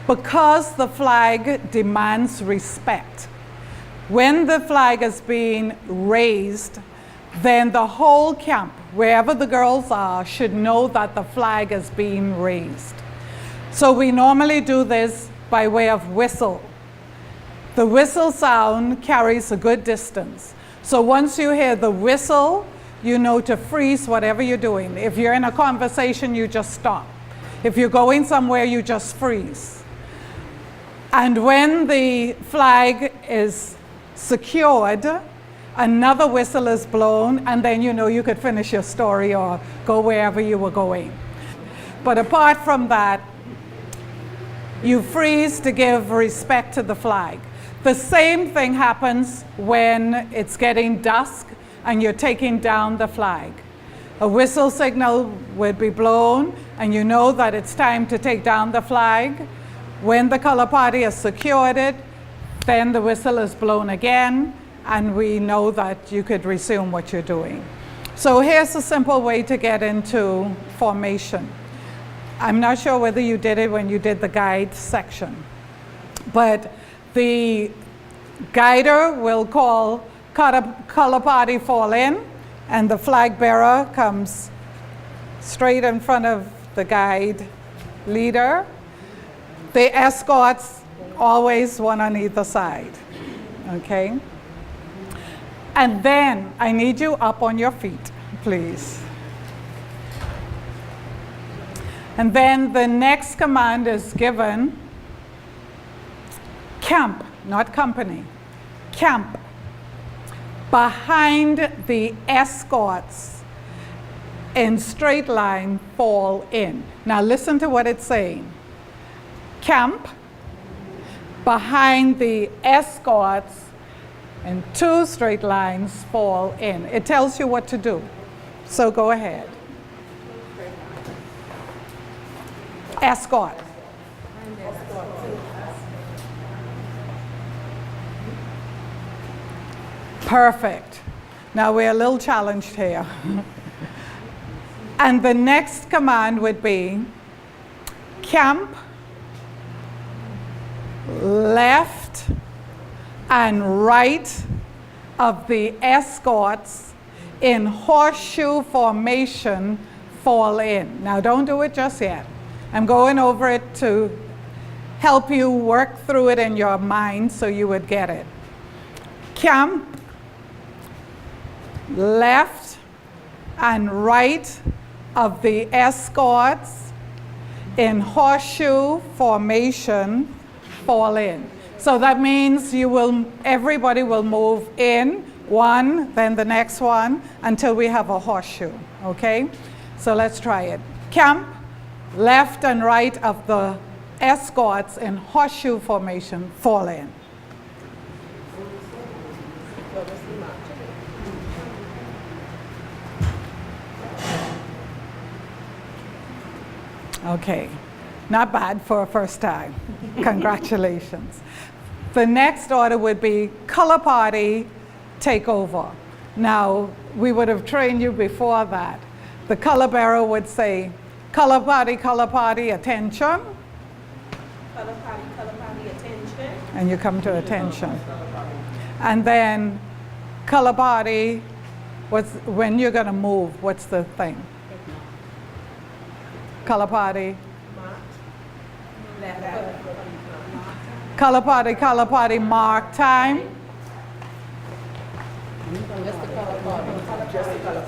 because the flag demands respect, when the flag is being raised, then the whole camp, wherever the girls are, should know that the flag is being raised. So we normally do this by way of whistle. The whistle sound carries a good distance. So once you hear the whistle, you know to freeze whatever you're doing. If you're in a conversation, you just stop. If you're going somewhere, you just freeze. And when the flag is secured, another whistle is blown, and then you know you could finish your story or go wherever you were going. But apart from that, you freeze to give respect to the flag. The same thing happens when it's getting dusk and you're taking down the flag. A whistle signal would be blown, and you know that it's time to take down the flag. When the color party has secured it, then the whistle is blown again, and we know that you could resume what you're doing. So here's a simple way to get into formation. I'm not sure whether you did it when you did the guide section, but the guider will call color party fall in, and the flag bearer comes straight in front of the guide leader. The escorts always one on either side, okay? And then I need you up on your feet, please. And then the next command is given, camp, not company, camp, behind the escorts in straight line, fall in. Now listen to what it's saying. Camp, behind the escorts in 2 straight lines, fall in. It tells you what to do. So go ahead. Escort. Perfect. Now we're a little challenged here. And the next command would be camp left and right of the escorts in horseshoe formation, fall in. Now don't do it just yet. I'm going over it to help you work through it in your mind so you would get it. Camp left and right of the escorts in horseshoe formation, fall in. So that means everybody will move in, one, then the next one, until we have a horseshoe, okay? So let's try it. Camp left and right of the escorts in horseshoe formation, fall in. Okay, not bad for a first time. Congratulations. The next order would be color party, take over. Now, we would have trained you before that. The color bearer would say, color party, attention. Color party, attention. And you come to attention. And then color party, when you're going to move, what's the thing? Color party. Color party, mark time.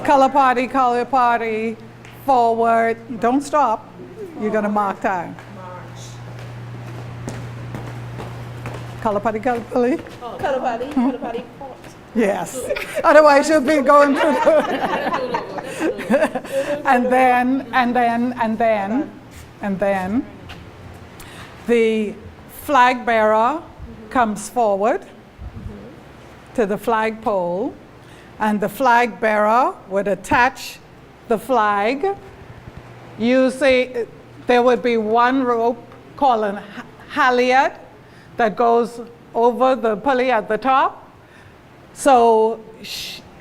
Color party, forward. Don't stop. You're going to mark time. Color party. Color party, Yes. Otherwise, you'll be going through and then the flag bearer comes forward to the flagpole, and the flag bearer would attach the flag. Usually, there would be one rope called a halyard that goes over the pulley at the top. So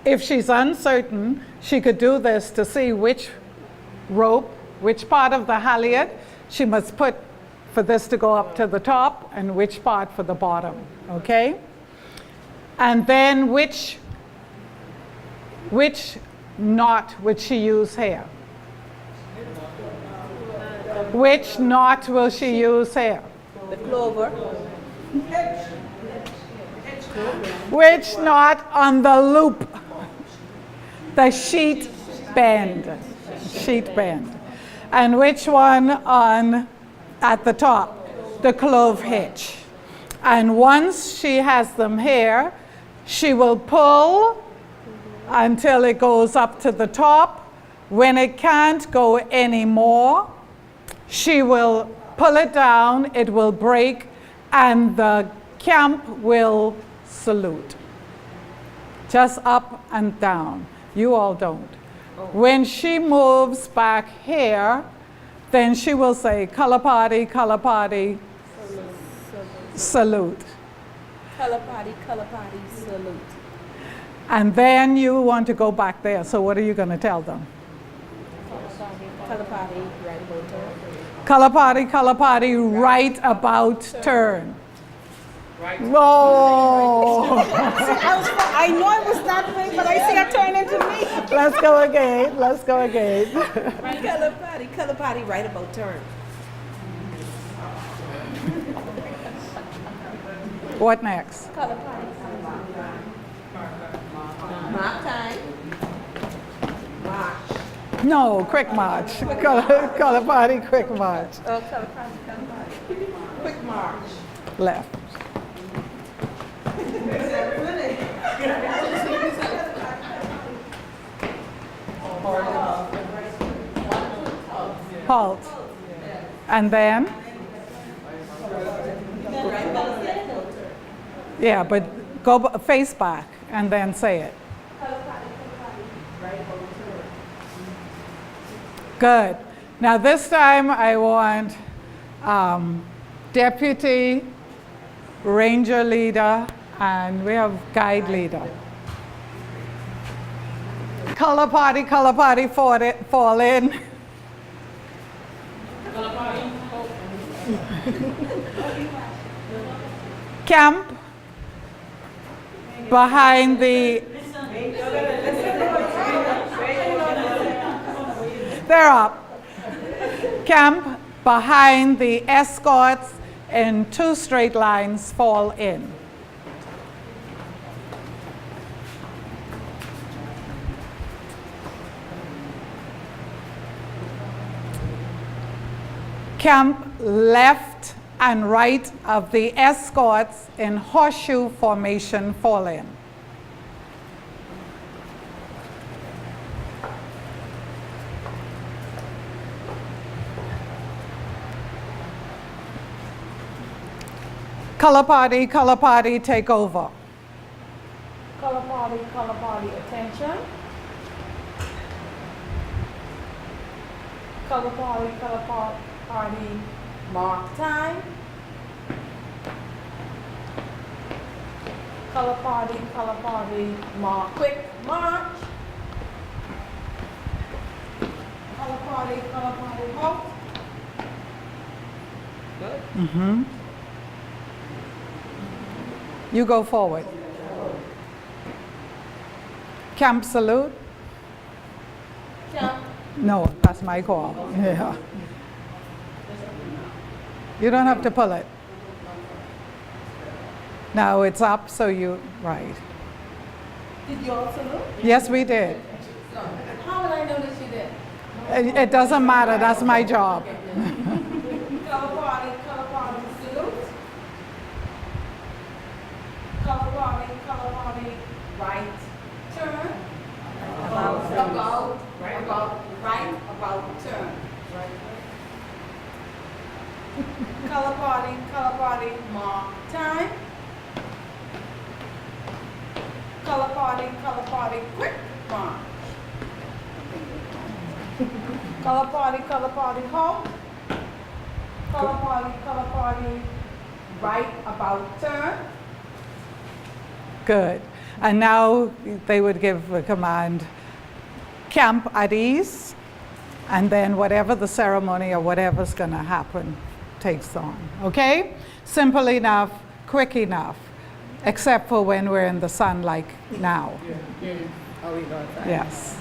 if she's uncertain, she could do this to see which rope, which part of the halyard she must put for this to go up to the top and which part for the bottom, okay? And then which knot would she use here? Which knot will she use here? the clover. Which knot on the loop? The sheet bend. Sheet bend. And which one on at the top? The clove hitch. And once she has them here, she will pull until it goes up to the top. When it can't go anymore, she will pull it down, it will break, and the camp will salute. Just up and down. You all don't. When she moves back here, then she will say, color party, salute. Color party, salute. And then you want to go back there. So what are you going to tell them? Color party, right about turn. Color party, right about turn. Whoa! I know I was that way, but I see it turn into me. Let's go again. Color party, right about turn. What next? Color party. Mark time. March. No, quick march. Color party, quick march. Oh, color party. Quick march. Left. Halt. And then? Yeah, but go face back and then say it. Good. Now this time I want deputy, ranger leader, and we have guide leader. Color party, fall in. Camp behind the. They're up. Camp behind the escorts in 2 straight lines, fall in. Camp left and right of the escorts in horseshoe formation, fall in. Color party, take over. Color party, attention. Color party, mark time. Color party, mark, quick march. Color party, halt. Mm-hmm. You go forward. Camp salute. Jump. No, that's my call. Yeah. You don't have to pull it. Now it's up, so you, right. Did you all salute? Yes, we did. How would I know that you did? It doesn't matter, that's my job. Color party, salute. Color party, right turn. About, right, about turn. Color party, mark time. Color party, quick march. Color party, halt. Color party, right about turn. Good. And now they would give the command, camp at ease, and then whatever the ceremony or whatever's going to happen takes on. Okay? Simple enough, quick enough, except for when we're in the sun like now. Oh, we got that. Yes.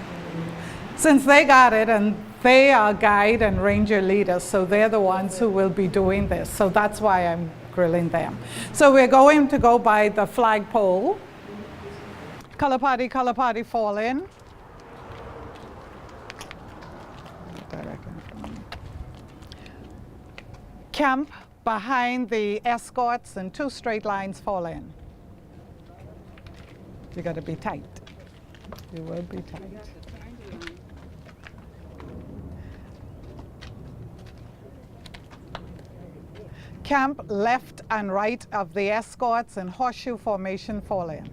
Since they got it, and they are guide and ranger leaders, so they're the ones who will be doing this. So that's why I'm grilling them. So we're going to go by the flagpole. Color party, fall in. Camp behind the escorts in 2 straight lines, fall in. You got to be tight. You will be tight. Camp left and right of the escorts in horseshoe formation, fall in.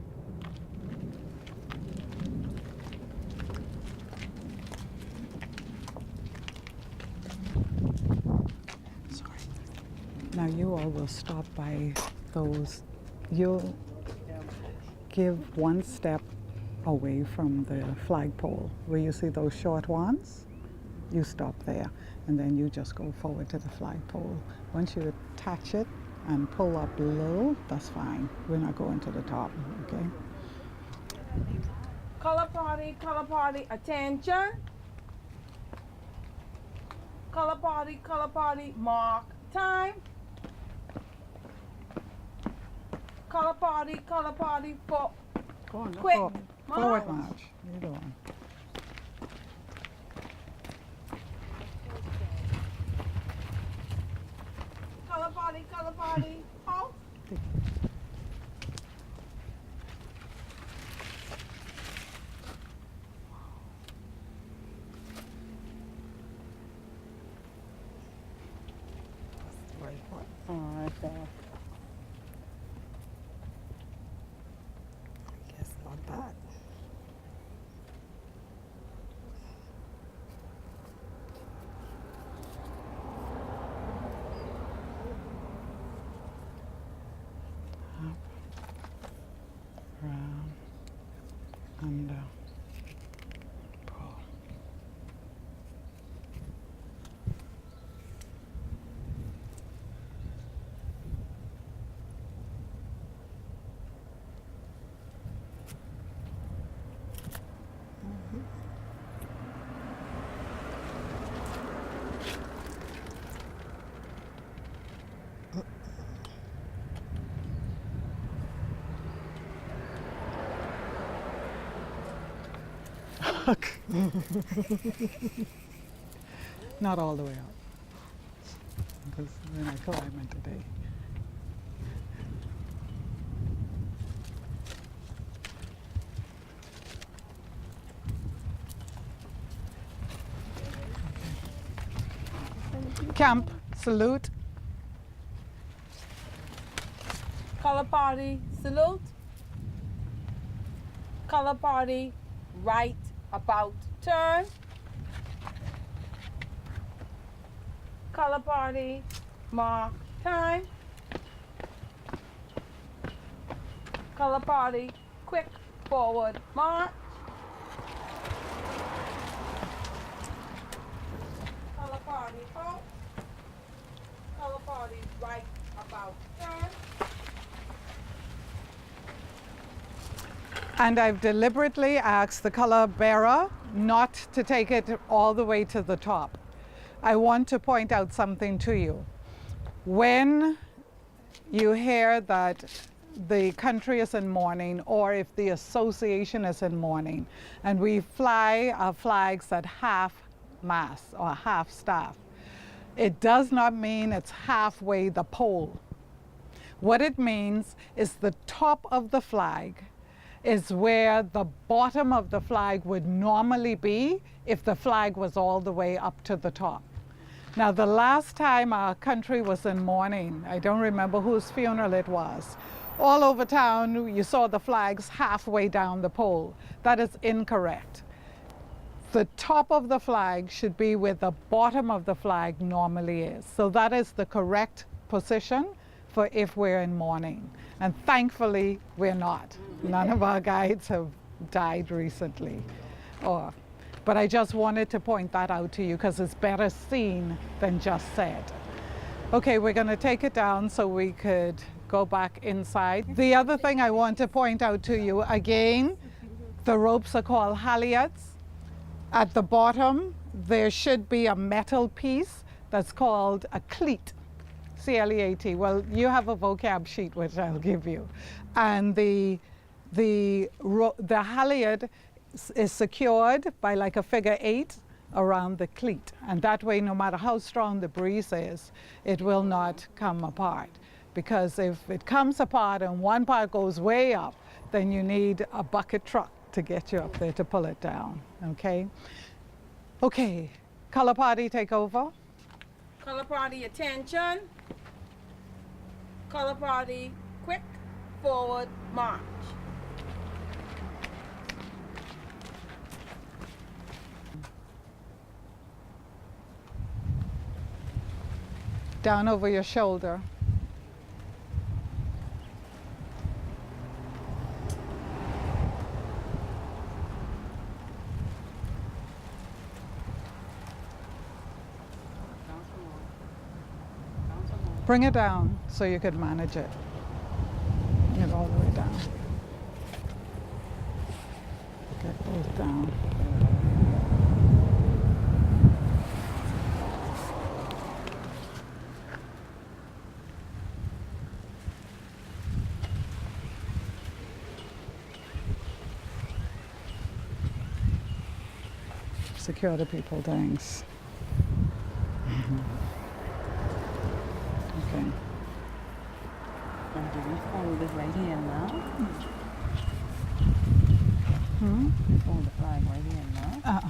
Sorry. Now you all will stop by those. You'll give 1 step away from the flagpole. Where you see those short ones, you stop there. And then you just go forward to the flagpole. Once you attach it and pull up a little, that's fine. We're not going to the top, okay? Color party, attention. Color party, mark time. Color party, for Go on, quick forward march. march. Either one. Color party, halt. Right there. Guess not that. Round, under, stuck. Not all the way up. Because when I climb it today. Camp, salute. Color party, salute. Color party, right about turn. Color party, mark time. Color party, quick forward march. Color party, halt. Color party, right about turn. And I've deliberately asked the color bearer not to take it all the way to the top. I want to point out something to you. When you hear that the country is in mourning, or if the association is in mourning, and we fly our flags at half mast or half staff, it does not mean it's halfway the pole. What it means is the top of the flag is where the bottom of the flag would normally be if the flag was all the way up to the top. Now, the last time our country was in mourning, I don't remember whose funeral it was, all over town you saw the flags halfway down the pole. That is incorrect. The top of the flag should be where the bottom of the flag normally is. So that is the correct position for if we're in mourning. And thankfully, we're not. None of our guides have died recently. But I just wanted to point that out to you because it's better seen than just said. Okay, we're going to take it down so we could go back inside. The other thing I want to point out to you, again, the ropes are called halyards. At the bottom, there should be a metal piece that's called a cleat. C-L-E-A-T. Well, you have a vocab sheet which I'll give you. And the halyard is secured by like a figure 8 around the cleat. And that way, no matter how strong the breeze is, it will not come apart. Because if it comes apart and one part goes way up, then you need a bucket truck to get you up there to pull it down, okay? Okay, color party take over. Color party, attention. Color party, quick forward march. Down over your shoulder. Bring it down so you could manage it. Bring it all the way down. Get both down. Security people, thanks. Okay. And do we fold it right here now? Fold the flag right here now.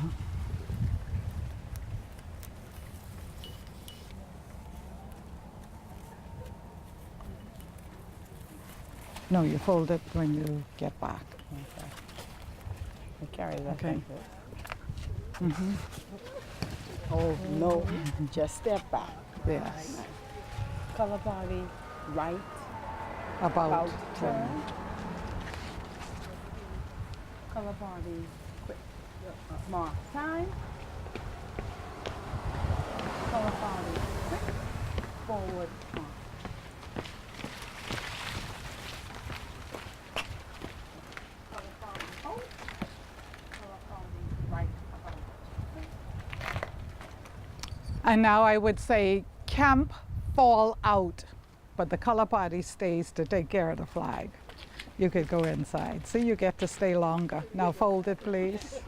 No, you fold it when you get back. Okay. We carry that Okay. like this. Oh no, just step back. Yes. Color party, right About turn. Color party, quick mark time. Color party, quick forward march. Color party, hold. Color party, right about. And now I would say camp fall out, but the color party stays to take care of the flag. You could go inside. See, you get to stay longer. Now fold it, please.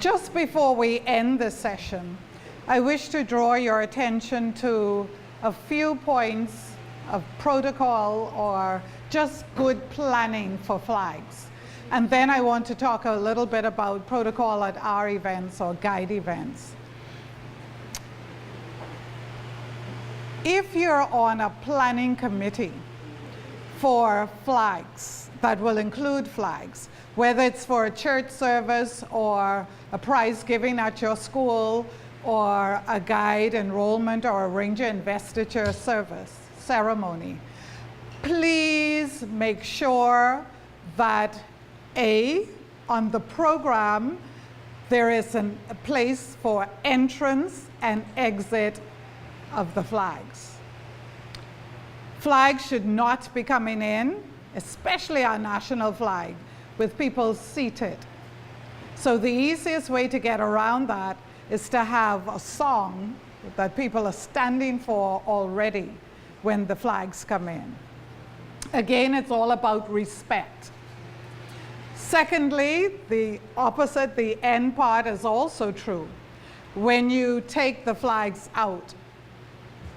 Just before we end this session, I wish to draw your attention to a few points of protocol or just good planning for flags. And then I want to talk a little bit about protocol at our events or guide events. If you're on a planning committee for flags that will include flags, whether it's for a church service or a prize giving at your school or a guide enrollment or a ranger investiture service ceremony, please make sure that on the program there is a place for entrance and exit of the flags. Flags should not be coming in, especially our national flag, with people seated. So the easiest way to get around that is to have a song that people are standing for already when the flags come in. Again, it's all about respect. Secondly, the opposite, the end part, is also true. When you take the flags out,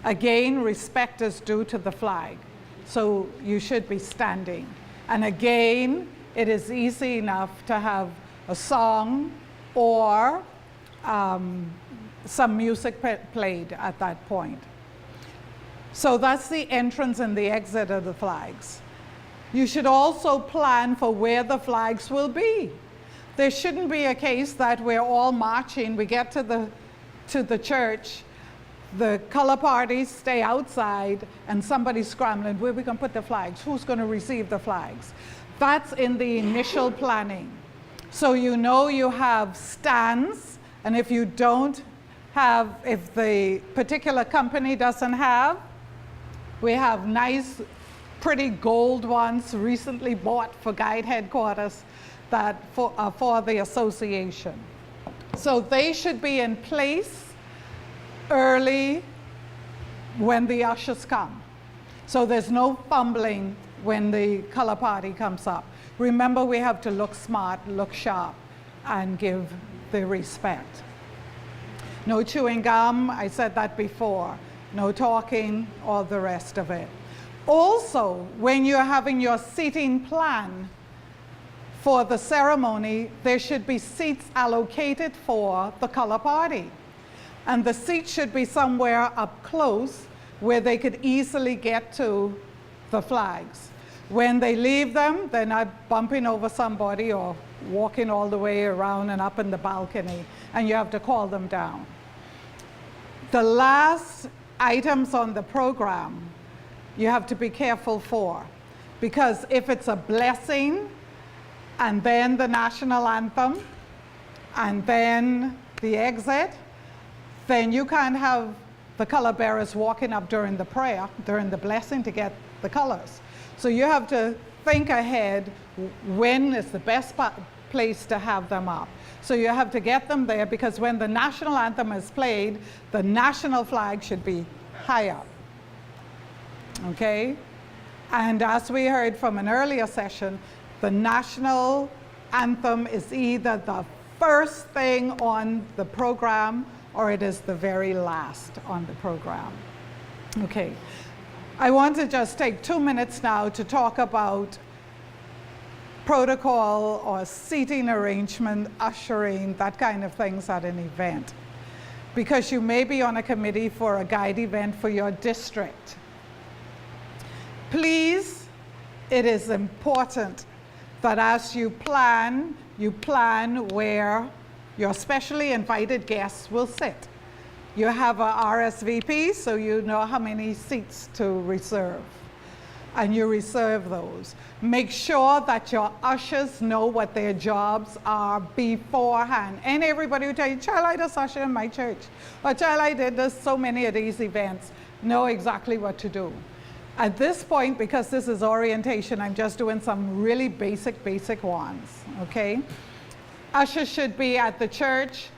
again, respect is due to the flag. So you should be standing. And again, it is easy enough to have a song or some music played at that point. So that's the entrance and the exit of the flags. You should also plan for where the flags will be. There shouldn't be a case that we're all marching, we get to the church, the color parties stay outside, and somebody's scrambling, where we can put the flags? Who's going to receive the flags? That's in the initial planning. So you know you have stands, and if you don't have, if the particular company doesn't have, we have nice, pretty gold ones recently bought for guide headquarters that for the association. So they should be in place early when the ushers come. So there's no fumbling when the color party comes up. Remember, we have to look smart, look sharp, and give the respect. No chewing gum, I said that before. No talking, all the rest of it. Also, when you're having your seating plan for the ceremony, there should be seats allocated for the color party. And the seats should be somewhere up close where they could easily get to the flags. When they leave them, they're not bumping over somebody or walking all the way around and up in the balcony, and you have to call them down. The last items on the program you have to be careful for, because if it's a blessing and then the national anthem and then the exit, then you can't have the color bearers walking up during the prayer, during the blessing to get the colors. So you have to think ahead when is the best place to have them up. So you have to get them there, because when the national anthem is played, the national flag should be high up. Okay? And as we heard from an earlier session, the national anthem is either the first thing on the program or it is the very last on the program. Okay. I want to just take 2 minutes now to talk about protocol or seating arrangement, ushering, that kind of things at an event. Because you may be on a committee for a guide event for your district. Please, it is important that as you plan where your specially invited guests will sit. You have a RSVP, so you know how many seats to reserve. And you reserve those. Make sure that your ushers know what their jobs are beforehand. And everybody will tell you, child, I just usher in my church. Or child, I did this so many of these events. Know exactly what to do. At this point, because this is orientation, I'm just doing some really basic ones, okay? Ushers should be at the church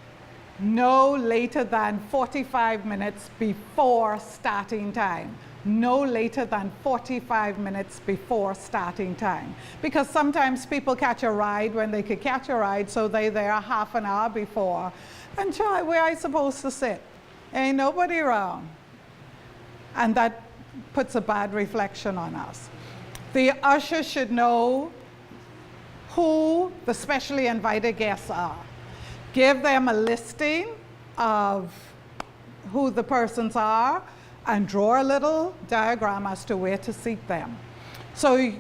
no later than 45 minutes before starting time. no later than 45 minutes before starting time. Because sometimes people catch a ride when they could catch a ride, so they're there half an hour before. And child, where are I supposed to sit? Ain't nobody around. And that puts a bad reflection on us. The usher should know who the specially invited guests are. Give them a listing of who the persons are, and draw a little diagram as to where to seat them. So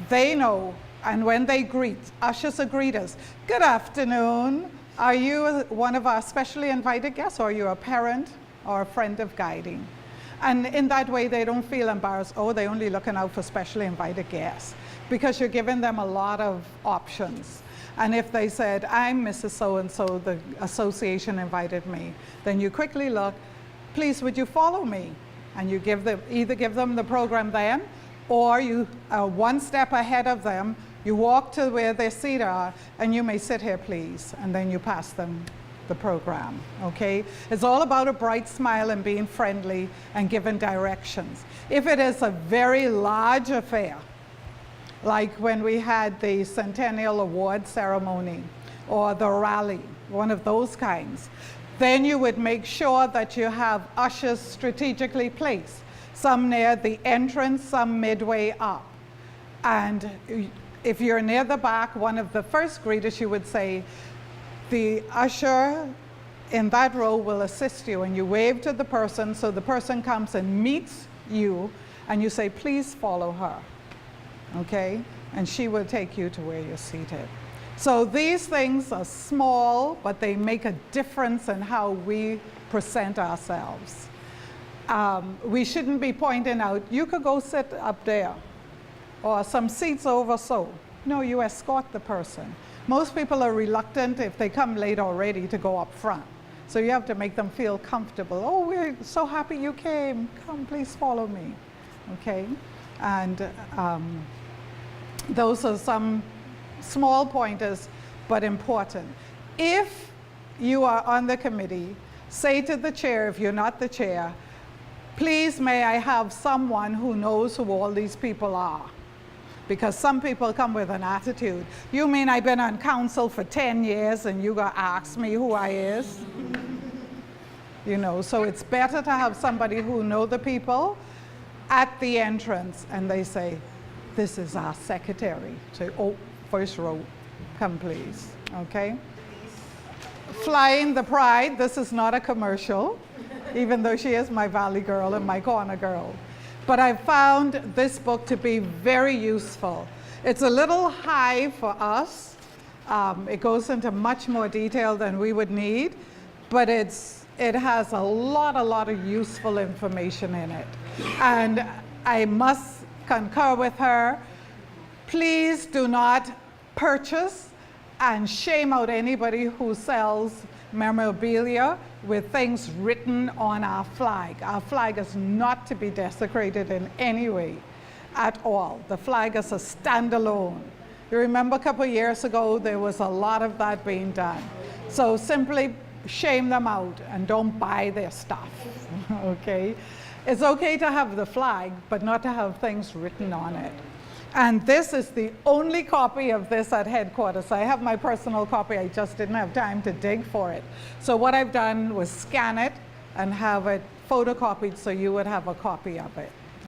they know, and when they greet, ushers are greeters. Good afternoon. Are you one of our specially invited guests, or are you a parent or a friend of guiding? And in that way, they don't feel embarrassed, oh, they're only looking out for specially invited guests, because you're giving them a lot of options. And if they said, I'm Mrs. So-and-so, the association invited me, then you quickly look, please, would you follow me? And you either give them the program then, or you are one step ahead of them, you walk to where their seat are, and you may sit here, please, and then you pass them the program, okay? It's all about a bright smile and being friendly and giving directions. If it is a very large affair, like when we had the Centennial Award ceremony or the rally, one of those kinds, then you would make sure that you have ushers strategically placed, some near the entrance, some midway up. And if you're near the back, one of the first greeters, you would say, the usher in that row will assist you, and you wave to the person, so the person comes and meets you, and you say, please follow her, okay? And she will take you to where you're seated. So these things are small, but they make a difference in how we present ourselves. We shouldn't be pointing out, you could go sit up there, or some seats over so. No, you escort the person. Most people are reluctant, if they come late already, to go up front. So you have to make them feel comfortable. Oh, we're so happy you came. Come, please follow me. Okay? And those are some small pointers, but important. If you are on the committee, say to the chair, if you're not the chair, please may I have someone who knows who all these people are. Because some people come with an attitude. You mean I've been on council for 10 years and you gonna ask me who I is? You know, so it's better to have somebody who know the people at the entrance, and they say, this is our secretary. Say, oh, first row, come please, okay? Flying the Pride, this is not a commercial, even though she is my Valley girl and my corner girl. But I found this book to be very useful. It's a little high for us. It goes into much more detail than we would need, but it has a lot of useful information in it. And I must concur with her. Please do not purchase and shame out anybody who sells memorabilia with things written on our flag. Our flag is not to be desecrated in any way at all. The flag is a standalone. You remember a couple of years ago, there was a lot of that being done. So simply shame them out and don't buy their stuff, okay? It's okay to have the flag, but not to have things written on it. And this is the only copy of this at headquarters. I have my personal copy, I just didn't have time to dig for it. So what I've done was scan it and have it photocopied so you would have a copy of it.